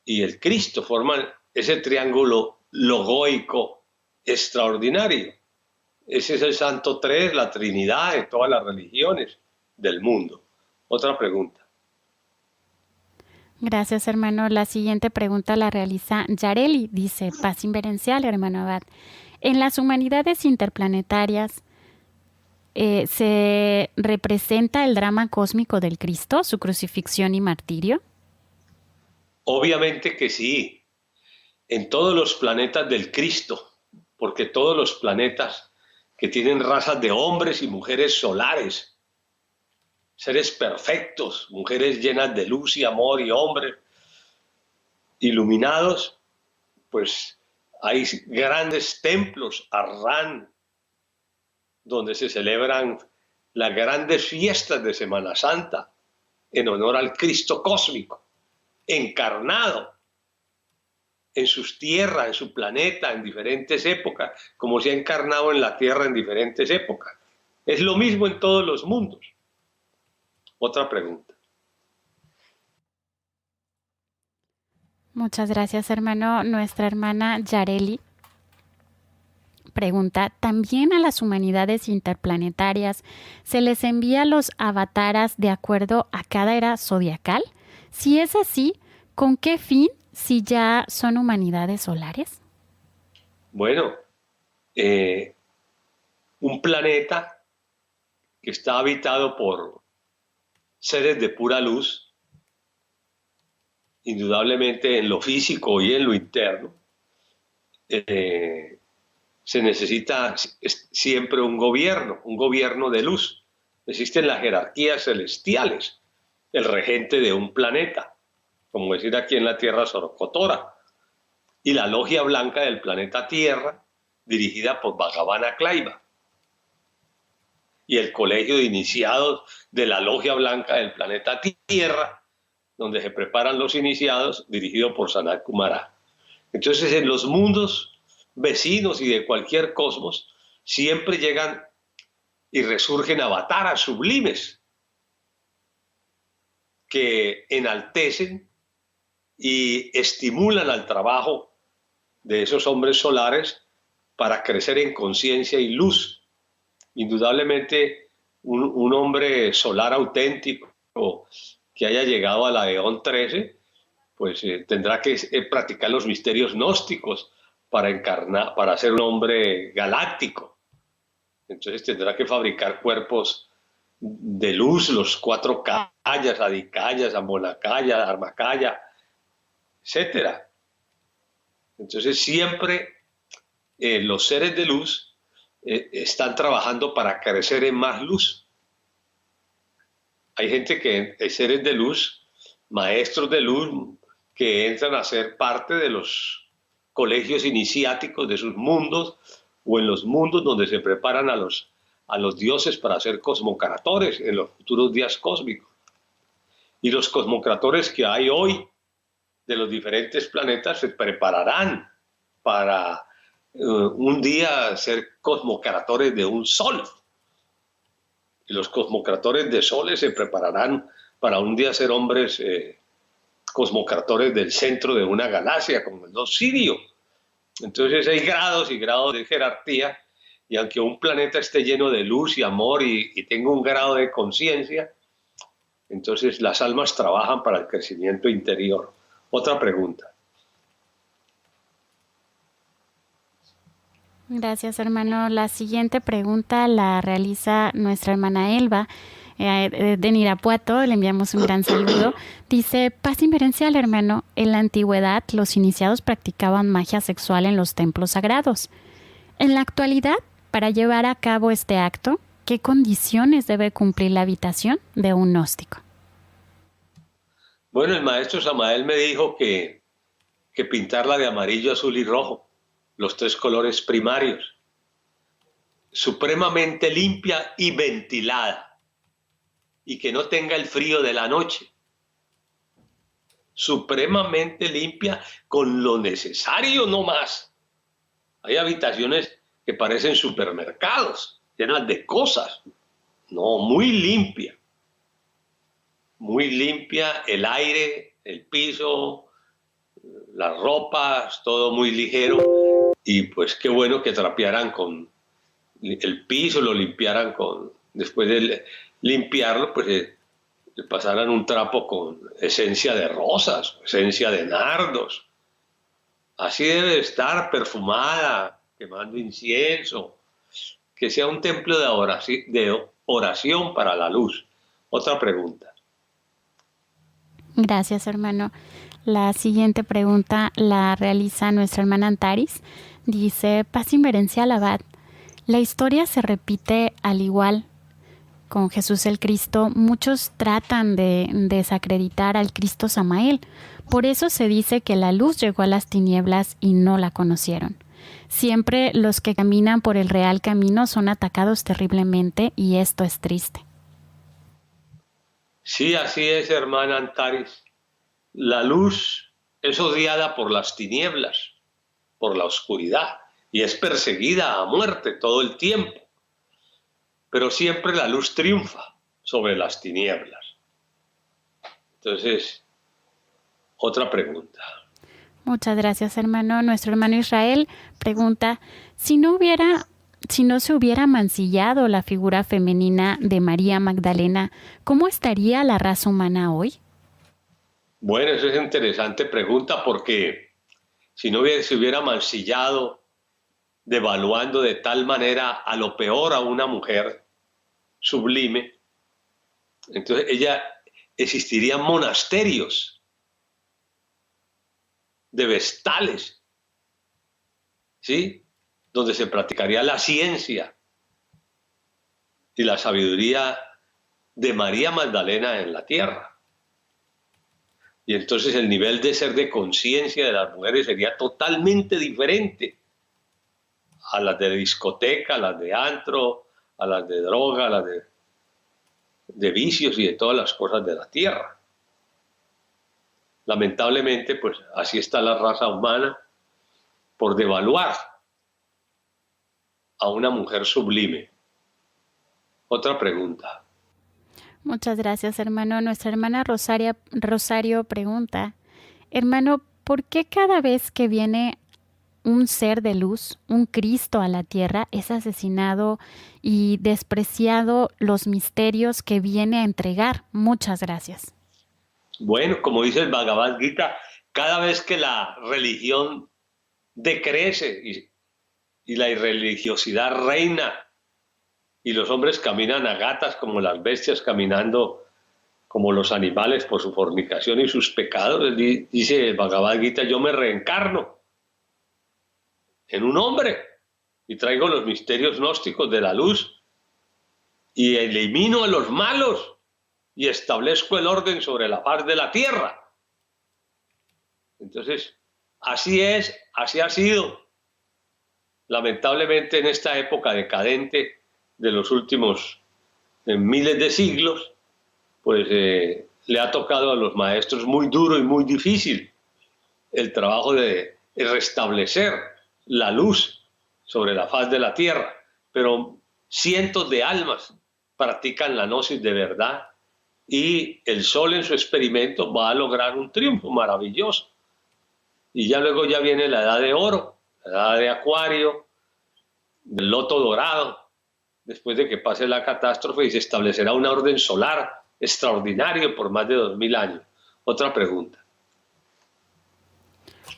y el Cristo forman ese triángulo logoico extraordinario. Ese es el Santo Tres, la Trinidad de todas las religiones del mundo. Otra pregunta. Gracias, hermano. La siguiente pregunta la realiza Yareli. Dice: paz inverencial, hermano Abad. En las humanidades interplanetarias, ¿Se representa el drama cósmico del Cristo, su crucifixión y martirio? Obviamente que sí, en todos los planetas del Cristo, porque todos los planetas que tienen razas de hombres y mujeres solares, seres perfectos, mujeres llenas de luz y amor y hombres iluminados, pues hay grandes templos, Arran, donde se celebran las grandes fiestas de Semana Santa en honor al Cristo cósmico, encarnado en sus tierras, en su planeta, en diferentes épocas, como se ha encarnado en la Tierra en diferentes épocas. Es lo mismo en todos los mundos. Otra pregunta. Muchas gracias, hermano. Nuestra hermana Yareli pregunta, ¿también a las humanidades interplanetarias se les envía los avataras de acuerdo a cada era zodiacal? Si es así, ¿con qué fin si ya son humanidades solares? Bueno, un planeta que está habitado por seres de pura luz, indudablemente en lo físico y en lo interno, se necesita siempre un gobierno de luz. Existen las jerarquías celestiales, el regente de un planeta, como decir aquí en la Tierra Sorocotora, y la logia blanca del planeta Tierra, dirigida por Bhagavana Klaiva, y el colegio de iniciados de la logia blanca del planeta Tierra, donde se preparan los iniciados, dirigido por Sanat Kumara. Entonces, en los mundos vecinos y de cualquier cosmos, siempre llegan y resurgen avataras sublimes que enaltecen y estimulan al trabajo de esos hombres solares para crecer en conciencia y luz. Indudablemente, un hombre solar auténtico que haya llegado a la Eón 13, pues tendrá que practicar los misterios gnósticos para encarnar, para ser un hombre galáctico. Entonces tendrá que fabricar cuerpos de luz, los 4 kayas, adikayas, ambonakaya, dharmakaya, etc. Entonces siempre los seres de luz están trabajando para crecer en más luz. Hay gente que hay seres de luz, maestros de luz, que entran a ser parte de los colegios iniciáticos de sus mundos o en los mundos donde se preparan a los dioses para ser cosmocratores en los futuros días cósmicos. Y los cosmocratores que hay hoy de los diferentes planetas se prepararán para un día ser cosmocratores de un sol. Y los cosmocratores de soles se prepararán para un día ser hombres cosmocratores del centro de una galaxia, como el dios Sirio. Entonces hay grados y grados de jerarquía, y aunque un planeta esté lleno de luz y amor y tenga un grado de conciencia, entonces las almas trabajan para el crecimiento interior. Otra pregunta. Gracias, hermano. La siguiente pregunta la realiza nuestra hermana Elba de Irapuato. Le enviamos un gran saludo. Dice, paz inverencial, hermano. En la antigüedad, los iniciados practicaban magia sexual en los templos sagrados. En la actualidad, para llevar a cabo este acto, ¿qué condiciones debe cumplir la habitación de un gnóstico? Bueno, el maestro Samael me dijo que pintarla de amarillo, azul y rojo, los 3 colores primarios, supremamente limpia y ventilada, y que no tenga el frío de la noche, supremamente limpia con lo necesario, no más. Hay habitaciones que parecen supermercados, llenas de cosas. No, muy limpia, el aire, el piso, las ropas, todo muy ligero. Y pues qué bueno que trapearan con el piso, lo limpiaran después de limpiarlo, pues le pasaran un trapo con esencia de rosas, esencia de nardos. Así debe estar, perfumada, quemando incienso, que sea un templo de oración para la luz. Otra pregunta. Gracias, hermano. La siguiente pregunta la realiza nuestra hermana Antaris. Dice, paz inverencia al abad. La historia se repite al igual con Jesús el Cristo. Muchos tratan de desacreditar al Cristo Samael. Por eso se dice que la luz llegó a las tinieblas y no la conocieron. Siempre los que caminan por el real camino son atacados terriblemente y esto es triste. Sí, así es, hermana Antaris. La luz es odiada por las tinieblas, por la oscuridad, y es perseguida a muerte todo el tiempo. Pero siempre la luz triunfa sobre las tinieblas. Entonces, otra pregunta. Muchas gracias, hermano. Nuestro hermano Israel pregunta, si no se hubiera mancillado la figura femenina de María Magdalena, ¿cómo estaría la raza humana hoy? Bueno, eso es una interesante pregunta porque si no se hubiera mancillado, devaluando de tal manera a lo peor a una mujer sublime, entonces existirían monasterios de vestales, ¿sí? Donde se practicaría la ciencia y la sabiduría de María Magdalena en la tierra. Y entonces el nivel de ser de conciencia de las mujeres sería totalmente diferente a las de discoteca, a las de antro, a las de droga, a las de vicios y de todas las cosas de la tierra. Lamentablemente, pues así está la raza humana por devaluar a una mujer sublime. Otra pregunta. Muchas gracias, hermano. Nuestra hermana Rosario pregunta, hermano, ¿por qué cada vez que viene un ser de luz, un Cristo a la tierra, es asesinado y despreciado los misterios que viene a entregar? Muchas gracias. Bueno, como dice el Bhagavad Gita, cada vez que la religión decrece y la irreligiosidad reina y los hombres caminan a gatas como las bestias caminando como los animales por su fornicación y sus pecados, dice el Bhagavad Gita, yo me reencarno en un hombre y traigo los misterios gnósticos de la luz y elimino a los malos y establezco el orden sobre la faz de la tierra. Entonces, así es, así ha sido. Lamentablemente en esta época decadente de los últimos miles de siglos, pues le ha tocado a los maestros muy duro y muy difícil el trabajo de restablecer la luz sobre la faz de la tierra, pero cientos de almas practican la gnosis de verdad y el sol en su experimento va a lograr un triunfo maravilloso. Y ya luego ya viene la edad de oro, la edad de acuario, del loto dorado, después de que pase la catástrofe y se establecerá una orden solar extraordinario por más de 2000 años. Otra pregunta.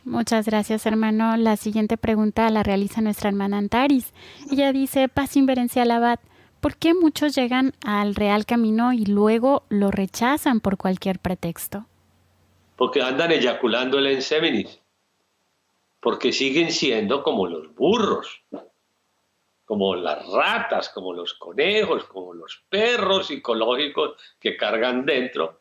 Muchas gracias, hermano. La siguiente pregunta la realiza nuestra hermana Antaris. Ella dice, paz inverencia al abad, ¿por qué muchos llegan al real camino y luego lo rechazan por cualquier pretexto? Porque andan eyaculando el enseminis, porque siguen siendo como los burros, como las ratas, como los conejos, como los perros psicológicos que cargan dentro.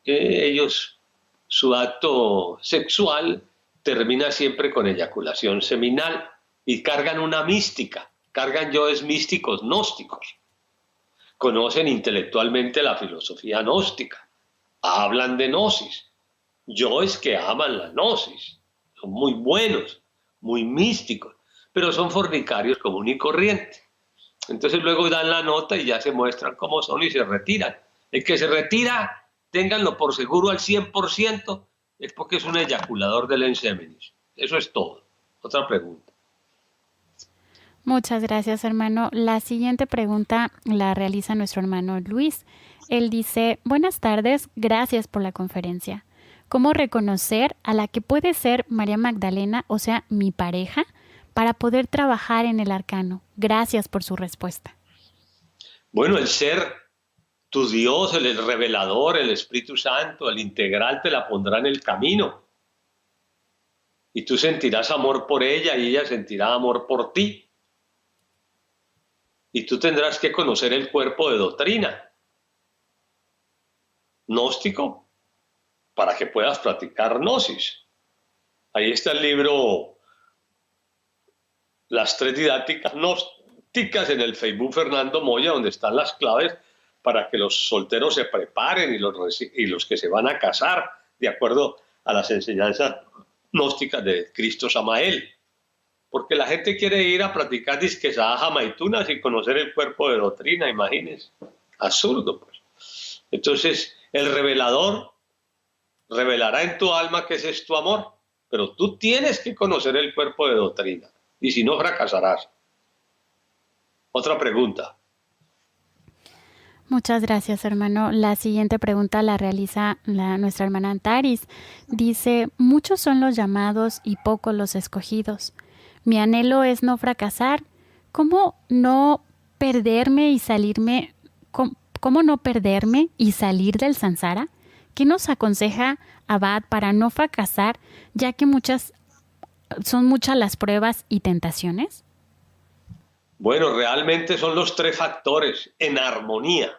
Ellos, su acto sexual termina siempre con eyaculación seminal y cargan una mística, cargan yoes místicos gnósticos. Conocen intelectualmente la filosofía gnóstica, hablan de gnosis, yoes que aman la gnosis, son muy buenos, muy místicos, pero son fornicarios común y corriente. Entonces luego dan la nota y ya se muestran cómo son y se retiran. El que se retira, ténganlo por seguro al 100%, es porque es un eyaculador del enseminis. Eso es todo. Otra pregunta. Muchas gracias, hermano. La siguiente pregunta la realiza nuestro hermano Luis. Él dice, buenas tardes, gracias por la conferencia. ¿Cómo reconocer a la que puede ser María Magdalena, o sea, mi pareja, para poder trabajar en el arcano? Gracias por su respuesta. Bueno, el ser, tu Dios, el revelador, el Espíritu Santo, el integral te la pondrá en el camino. Y tú sentirás amor por ella y ella sentirá amor por ti. Y tú tendrás que conocer el cuerpo de doctrina gnóstico para que puedas practicar gnosis. Ahí está el libro Las tres didácticas gnósticas en el Facebook Fernando Moya, donde están las claves para que los solteros se preparen y los que se van a casar de acuerdo a las enseñanzas gnósticas de Cristo Samael. Porque la gente quiere ir a practicar disquesadas jamaitunas y conocer el cuerpo de doctrina, imagínense. Absurdo, pues. Entonces, el revelador revelará en tu alma que ese es tu amor, pero tú tienes que conocer el cuerpo de doctrina, y si no, fracasarás. Otra pregunta. Muchas gracias, hermano. La siguiente pregunta la realiza nuestra hermana Antaris. Dice, muchos son los llamados y pocos los escogidos. Mi anhelo es no fracasar. ¿Cómo no perderme y salirme? ¿Cómo no perderme y salir del samsara? ¿Qué nos aconseja Abad para no fracasar, ya que son muchas las pruebas y tentaciones? Bueno, realmente son los tres factores en armonía,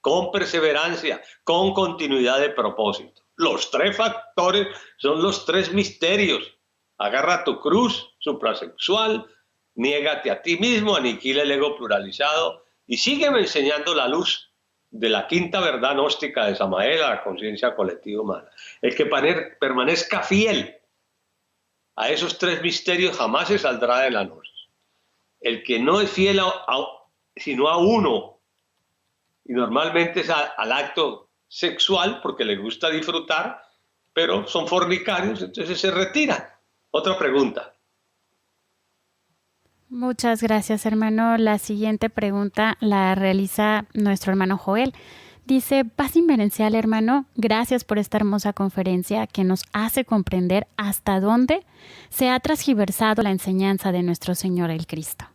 con perseverancia, con continuidad de propósito. Los tres factores son los tres misterios. Agarra tu cruz suprasexual, niégate a ti mismo, aniquila el ego pluralizado y sígueme enseñando la luz de la quinta verdad gnóstica de Samael a la conciencia colectiva humana. El que permanezca fiel a esos tres misterios jamás se saldrá de la gnosis. El que no es fiel sino a uno, y normalmente es al acto sexual porque le gusta disfrutar, pero son fornicarios, entonces se retiran. Otra pregunta. Muchas gracias, hermano. La siguiente pregunta la realiza nuestro hermano Joel. Dice, paz inverencial, hermano, gracias por esta hermosa conferencia que nos hace comprender hasta dónde se ha transgiversado la enseñanza de nuestro Señor el Cristo.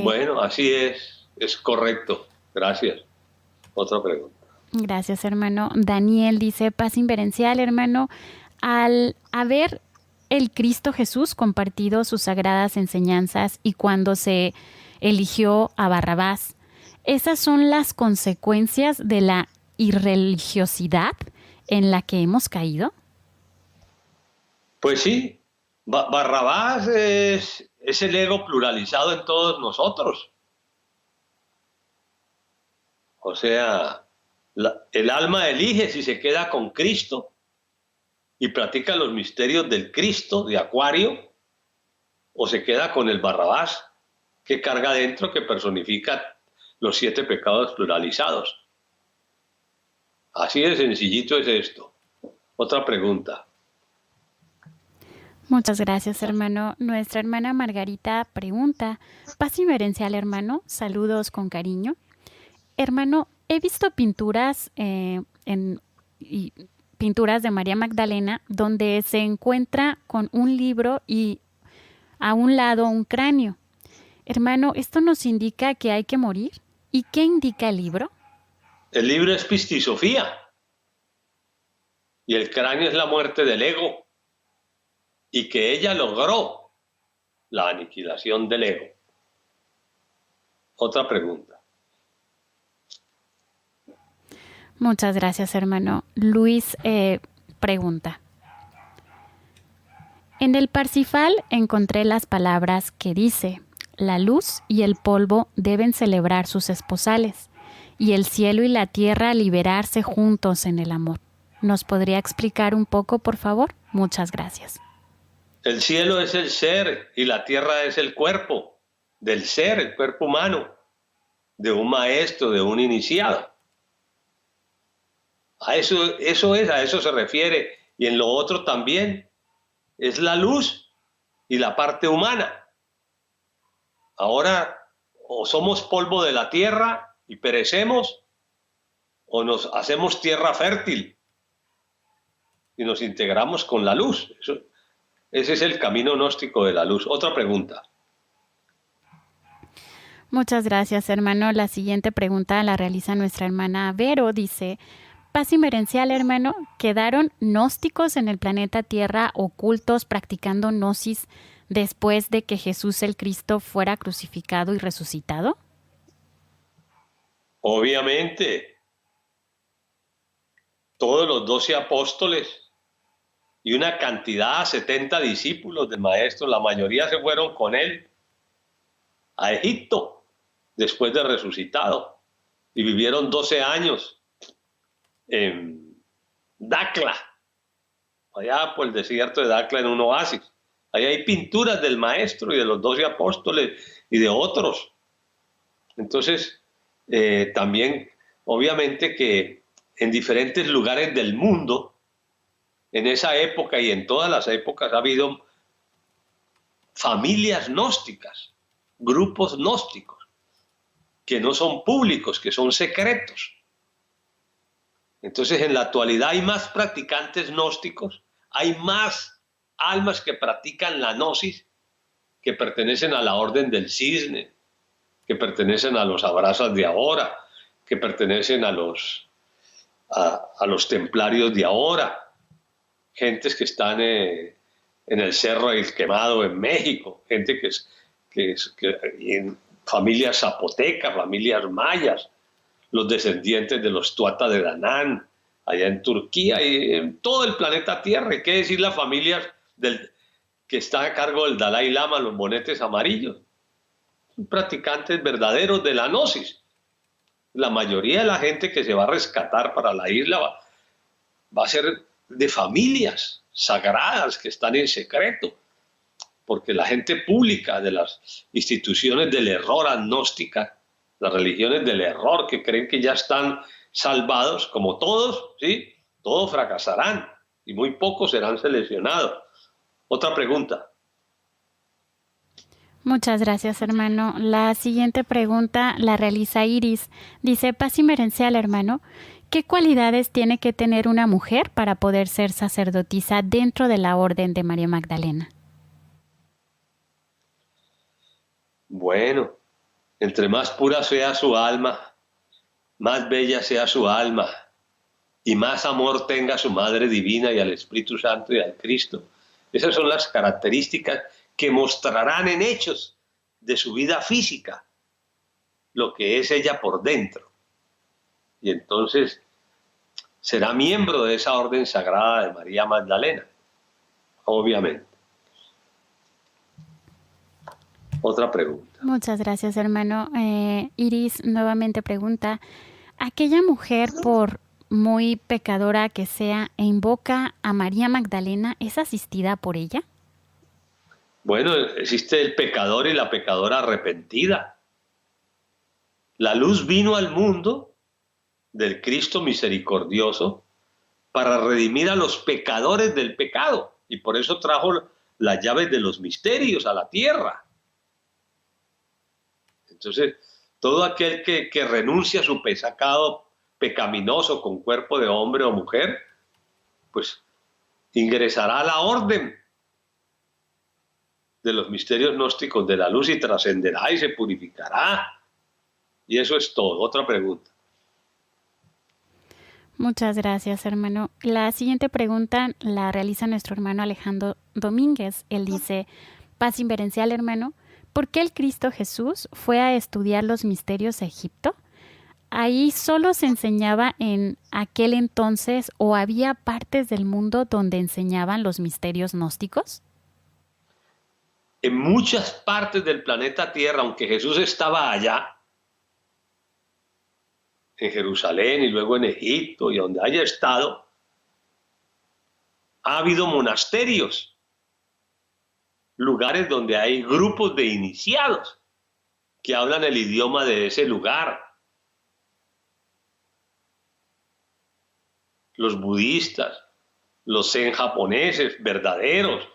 Bueno, así es correcto. Gracias. Otra pregunta. Gracias, hermano. Daniel dice, paz inverencial, hermano, al haber el Cristo Jesús compartido sus sagradas enseñanzas y cuando se eligió a Barrabás, ¿esas son las consecuencias de la irreligiosidad en la que hemos caído? Pues sí, Barrabás es el ego pluralizado en todos nosotros. O sea, el alma elige si se queda con Cristo y practica los misterios del Cristo de Acuario, o se queda con el Barrabás que carga dentro, que personifica los 7 pecados pluralizados. Así de sencillito es esto. Otra pregunta. Muchas gracias, hermano. Nuestra hermana Margarita pregunta, paz inverencial, hermano, saludos con cariño. Hermano, he visto pinturas pinturas de María Magdalena donde se encuentra con un libro y a un lado un cráneo. Hermano, ¿esto nos indica que hay que morir? ¿Y qué indica el libro? El libro es Pistisofía y el cráneo es la muerte del ego y que ella logró la aniquilación del ego. Otra pregunta. Muchas gracias, hermano. Luis pregunta. En el Parsifal encontré las palabras que dice, la luz y el polvo deben celebrar sus esposales, y el cielo y la tierra liberarse juntos en el amor. ¿Nos podría explicar un poco, por favor? Muchas gracias. El cielo es el ser y la tierra es el cuerpo del ser, el cuerpo humano, de un maestro, de un iniciado. A eso se refiere. Y en lo otro también es la luz y la parte humana. Ahora o somos polvo de la tierra y perecemos, o nos hacemos tierra fértil y nos integramos con la luz. Ese es el camino gnóstico de la luz. Otra pregunta. Muchas gracias, hermano. La siguiente pregunta la realiza nuestra hermana Vero. Dice, paz inmerencial, hermano, ¿quedaron gnósticos en el planeta Tierra ocultos practicando gnosis después de que Jesús el Cristo fuera crucificado y resucitado? Obviamente, todos los 12 apóstoles y una cantidad, 70 discípulos del maestro, la mayoría se fueron con él a Egipto después de resucitado y vivieron 12 años en Dakla, allá por el desierto de Dakla, en un oasis. Ahí hay pinturas del maestro y de los 12 apóstoles y de otros. Entonces, también, obviamente que en diferentes lugares del mundo, en esa época y en todas las épocas, ha habido familias gnósticas, grupos gnósticos, que no son públicos, que son secretos. Entonces, en la actualidad hay más practicantes gnósticos, hay más almas que practican la gnosis, que pertenecen a la orden del cisne, que pertenecen a los abrazas de ahora, que pertenecen a los templarios de ahora, gentes que están en el Cerro del Quemado en México, gente que en familias zapotecas, familias mayas, los descendientes de los Tuatha de Danán, allá en Turquía y en todo el planeta Tierra. ¿Y qué decir las familias que están a cargo del Dalai Lama, los monetes amarillos? Son practicantes verdaderos de la gnosis. La mayoría de la gente que se va a rescatar para la isla va a ser de familias sagradas que están en secreto, porque la gente pública de las instituciones del error agnóstica, las religiones del error que creen que ya están salvados, como todos, ¿sí? Todos fracasarán y muy pocos serán seleccionados. Otra pregunta. Muchas gracias, hermano. La siguiente pregunta la realiza Iris. Dice, paz inmerencial, hermano, ¿qué cualidades tiene que tener una mujer para poder ser sacerdotisa dentro de la Orden de María Magdalena? Bueno, entre más pura sea su alma, más bella sea su alma, y más amor tenga a su Madre Divina y al Espíritu Santo y al Cristo. Esas son las características que mostrarán en hechos de su vida física lo que es ella por dentro. Y entonces será miembro de esa orden sagrada de María Magdalena, obviamente. Otra pregunta. Muchas gracias, hermano. Iris nuevamente pregunta, ¿aquella mujer, por muy pecadora que sea, e invoca a María Magdalena, es asistida por ella? Bueno, existe el pecador y la pecadora arrepentida. La luz vino al mundo del Cristo misericordioso para redimir a los pecadores del pecado, y por eso trajo las llaves de los misterios a la tierra. Entonces, todo aquel que renuncia a su pecado pecaminoso con cuerpo de hombre o mujer, pues ingresará a la orden de los misterios gnósticos de la luz y trascenderá y se purificará. Y eso es todo. Otra pregunta. Muchas gracias, hermano. La siguiente pregunta la realiza nuestro hermano Alejandro Domínguez. Él dice, paz inverencial, hermano, ¿por qué el Cristo Jesús fue a estudiar los misterios a Egipto? ¿Ahí solo se enseñaba en aquel entonces o había partes del mundo donde enseñaban los misterios gnósticos? En muchas partes del planeta Tierra, aunque Jesús estaba allá, en Jerusalén y luego en Egipto y donde haya estado, ha habido monasterios, lugares donde hay grupos de iniciados que hablan el idioma de ese lugar. Los budistas, los zen japoneses verdaderos,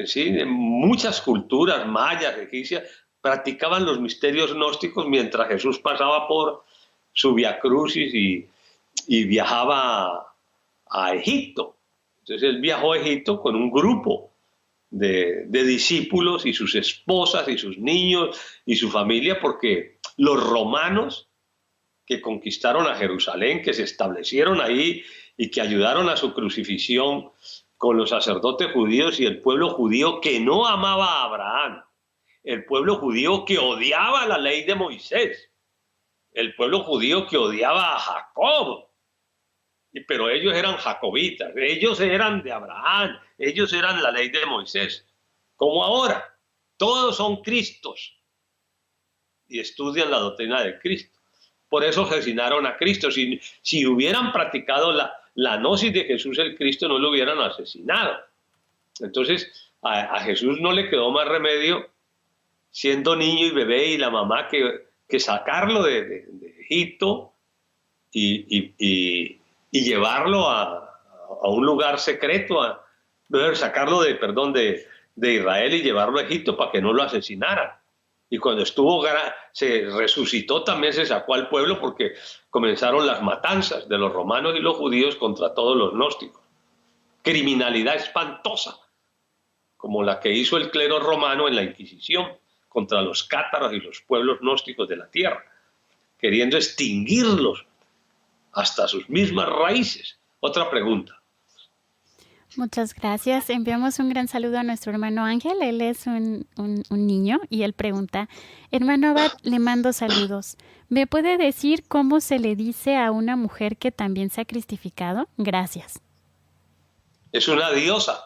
¿sí? Muchas culturas mayas, egipcias, practicaban los misterios gnósticos mientras Jesús pasaba por su viacrucis y viajaba a Egipto. Entonces él viajó a Egipto con un grupo de discípulos y sus esposas y sus niños y su familia, porque los romanos que conquistaron a Jerusalén, que se establecieron ahí y que ayudaron a su crucifixión con los sacerdotes judíos y el pueblo judío que no amaba a Abraham, el pueblo judío que odiaba la ley de Moisés, el pueblo judío que odiaba a Jacob, pero ellos eran jacobitas, ellos eran de Abraham, ellos eran la ley de Moisés. Como ahora, todos son Cristos y estudian la doctrina de Cristo. Por eso asesinaron a Cristo. Si hubieran practicado la gnosis de Jesús el Cristo, no lo hubieran asesinado. Entonces, a Jesús no le quedó más remedio, siendo niño y bebé y la mamá, que sacarlo de Egipto y llevarlo a un lugar secreto, sacarlo de Israel y llevarlo a Egipto para que no lo asesinaran. Y cuando se resucitó, también se sacó al pueblo, porque comenzaron las matanzas de los romanos y los judíos contra todos los gnósticos. Criminalidad espantosa, como la que hizo el clero romano en la Inquisición contra los cátaros y los pueblos gnósticos de la tierra, queriendo extinguirlos hasta sus mismas raíces. Otra pregunta. Muchas gracias. Enviamos un gran saludo a nuestro hermano Ángel. Él es un niño y él pregunta: hermano Abad, le mando saludos. ¿Me puede decir cómo se le dice a una mujer que también se ha cristificado? Gracias. Es una diosa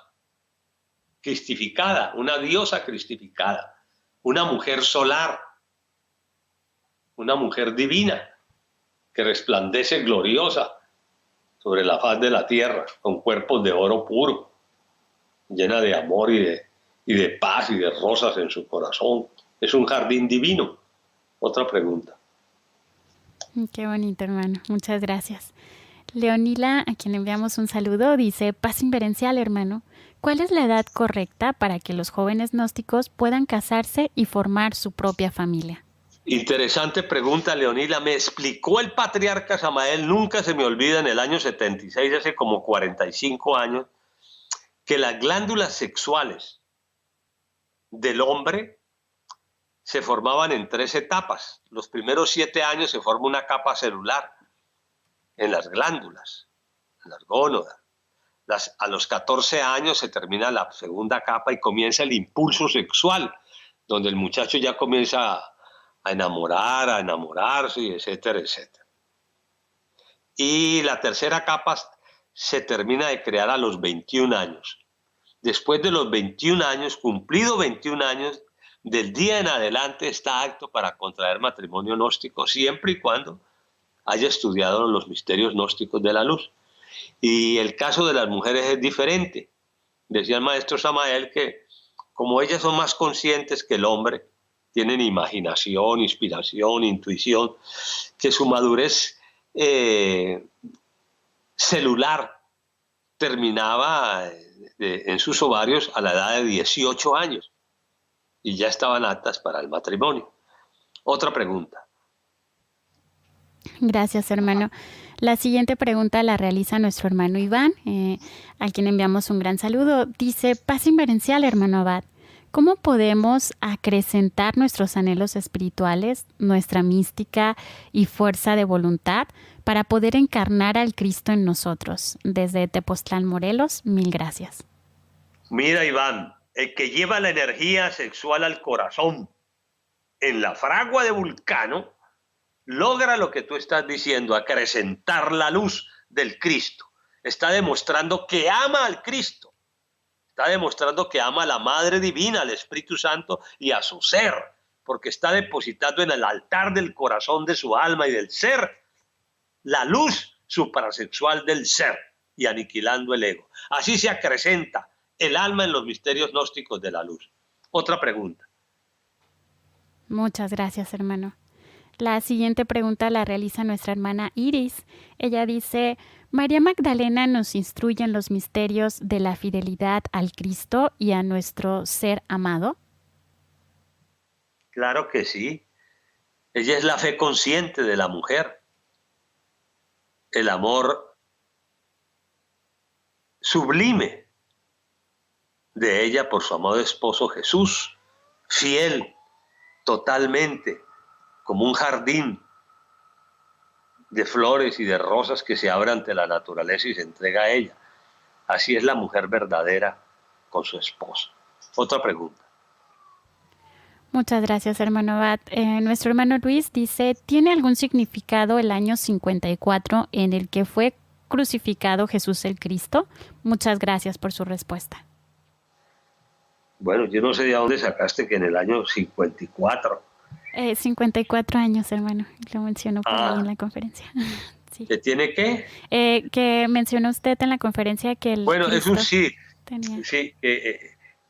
cristificada, una mujer solar, una mujer divina que resplandece gloriosa sobre la faz de la tierra, con cuerpos de oro puro, llena de amor y de paz y de rosas en su corazón. Es un jardín divino. Otra pregunta. Qué bonito, hermano. Muchas gracias. Leonila, a quien enviamos un saludo, dice: paz inverencial, hermano. ¿Cuál es la edad correcta para que los jóvenes gnósticos puedan casarse y formar su propia familia? Interesante pregunta, Leonila. Me explicó el patriarca Samael, nunca se me olvida, en el año 76, hace como 45 años, que las glándulas sexuales del hombre se formaban en 3 etapas. Los primeros 7 años se forma una capa celular en las glándulas, en las gónadas. A los 14 años se termina la segunda capa y comienza el impulso sexual, donde el muchacho ya comienza a enamorarse, etcétera, etcétera. Y la tercera capa se termina de crear a los 21 años. Después de los 21 años, cumplido 21 años, del día en adelante está apto para contraer matrimonio gnóstico, siempre y cuando haya estudiado los misterios gnósticos de la luz. Y el caso de las mujeres es diferente. Decía el maestro Samael que, como ellas son más conscientes que el hombre, tienen imaginación, inspiración, intuición, que su madurez celular terminaba en sus ovarios a la edad de 18 años y ya estaban aptas para el matrimonio. Otra pregunta. Gracias, hermano. La siguiente pregunta la realiza nuestro hermano Iván, a quien enviamos un gran saludo. Dice: paz inverencial, hermano Abad. ¿Cómo podemos acrecentar nuestros anhelos espirituales, nuestra mística y fuerza de voluntad para poder encarnar al Cristo en nosotros? Desde Tepoztlán, Morelos, mil gracias. Mira, Iván, el que lleva la energía sexual al corazón en la fragua de Vulcano logra lo que tú estás diciendo, acrecentar la luz del Cristo. Está demostrando que ama al Cristo. Está demostrando que ama a la Madre Divina, al Espíritu Santo y a su ser, porque está depositando en el altar del corazón de su alma y del ser la luz suprasexual del ser y aniquilando el ego. Así se acrecenta el alma en los misterios gnósticos de la luz. Otra pregunta. Muchas gracias, hermano. La siguiente pregunta la realiza nuestra hermana Iris. Ella dice: María Magdalena nos instruye en los misterios de la fidelidad al Cristo y a nuestro ser amado. Claro que sí. Ella es la fe consciente de la mujer. El amor sublime de ella por su amado esposo Jesús, fiel totalmente, como un jardín de flores y de rosas que se abre ante la naturaleza y se entrega a ella. Así es la mujer verdadera con su esposo. Otra pregunta. Muchas gracias, hermano Abad. Nuestro hermano Luis dice, ¿tiene algún significado el año 54 en el que fue crucificado Jesús el Cristo? Muchas gracias por su respuesta. Bueno, yo no sé de dónde sacaste que en el año 54. 54 años, hermano. Lo mencionó por ahí en la conferencia. Sí. ¿Que tiene qué? Que mencionó usted en la conferencia que el Bueno, Cristo es un sí. tenía. Sí,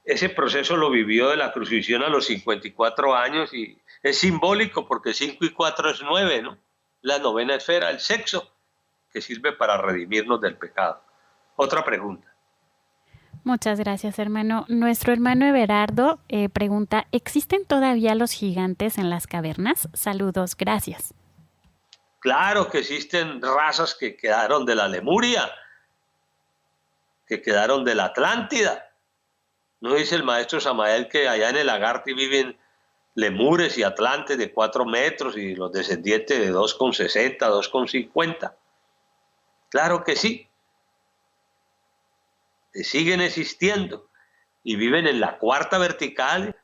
ese proceso lo vivió de la crucifixión a los 54 años y es simbólico porque 5 y 4 es 9, ¿no? La novena esfera, el sexo, que sirve para redimirnos del pecado. Otra pregunta. Muchas gracias, hermano. Nuestro hermano Everardo pregunta, ¿existen todavía los gigantes en las cavernas? Saludos, gracias. Claro que existen razas que quedaron de la Lemuria, que quedaron de la Atlántida. ¿No dice el maestro Samael que allá en el Agarte viven lemures y atlantes de 4 metros y los descendientes de 2,60, 2,50? Claro que sí. Siguen existiendo y viven en la cuarta vertical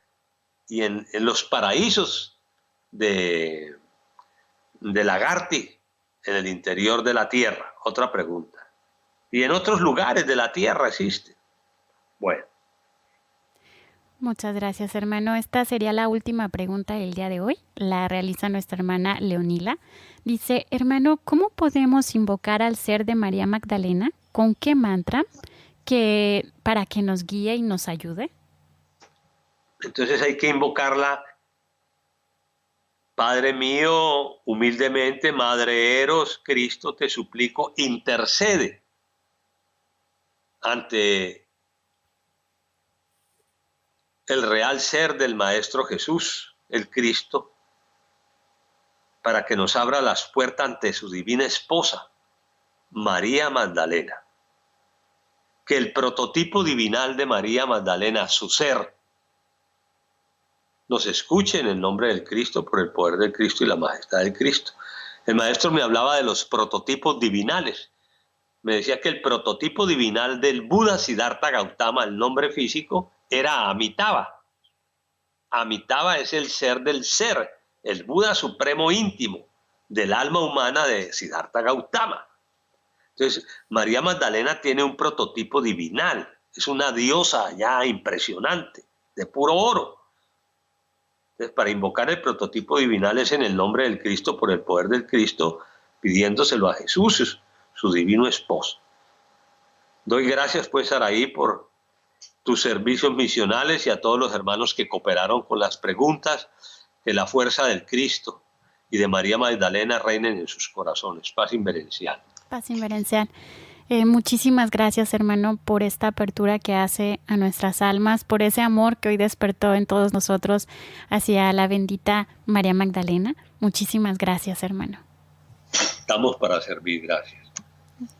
y en los paraísos de Agarte, en el interior de la tierra. Otra pregunta. Y en otros lugares de la tierra existen. Bueno. Muchas gracias, hermano. Esta sería la última pregunta del día de hoy. La realiza nuestra hermana Leonila. Dice, hermano, ¿cómo podemos invocar al ser de María Magdalena? ¿Con qué mantra? Para que nos guíe y nos ayude. Entonces hay que invocarla. Padre mío, humildemente, Madre Eros, Cristo, te suplico, intercede ante el real ser del Maestro Jesús, el Cristo, para que nos abra las puertas ante su divina esposa, María Magdalena. Que el prototipo divinal de María Magdalena, su ser, nos escuche en el nombre del Cristo, por el poder del Cristo y la majestad del Cristo. El maestro me hablaba de los prototipos divinales. Me decía que el prototipo divinal del Buda Siddhartha Gautama, el nombre físico, era Amitabha. Amitabha es el ser del ser, el Buda supremo íntimo del alma humana de Siddhartha Gautama. Entonces, María Magdalena tiene un prototipo divinal, es una diosa ya impresionante, de puro oro. Entonces, para invocar el prototipo divinal es en el nombre del Cristo, por el poder del Cristo, pidiéndoselo a Jesús, su divino esposo. Doy gracias, pues, Saraí, por tus servicios misionales y a todos los hermanos que cooperaron con las preguntas, que la fuerza del Cristo y de María Magdalena reinen en sus corazones. Paz inverencial. Paz inverencial. Muchísimas gracias, hermano, por esta apertura que hace a nuestras almas, por ese amor que hoy despertó en todos nosotros hacia la bendita María Magdalena. Muchísimas gracias, hermano. Estamos para servir, gracias.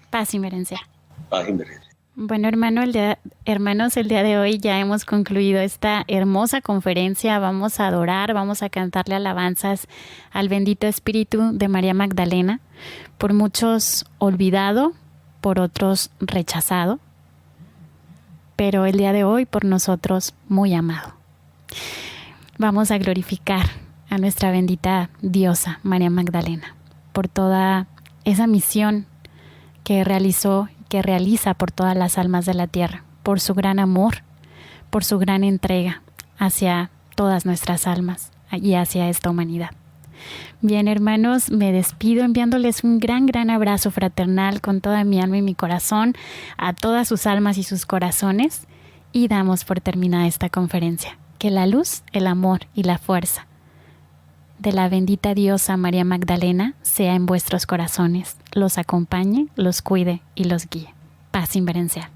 Paz inverencial. Paz inverencial. Bueno, hermanos, el día de hoy ya hemos concluido esta hermosa conferencia. Vamos a adorar, vamos a cantarle alabanzas al bendito Espíritu de María Magdalena, por muchos olvidado, por otros rechazado, pero el día de hoy por nosotros muy amado. Vamos a glorificar a nuestra bendita diosa María Magdalena por toda esa misión que realizó, que realiza por todas las almas de la tierra, por su gran amor, por su gran entrega hacia todas nuestras almas y hacia esta humanidad. Bien, hermanos, me despido enviándoles un gran abrazo fraternal con toda mi alma y mi corazón a todas sus almas y sus corazones, y damos por terminada esta conferencia. Que la luz, el amor y la fuerza de la bendita diosa María Magdalena sea en vuestros corazones, los acompañe, los cuide y los guíe. Paz inverencial.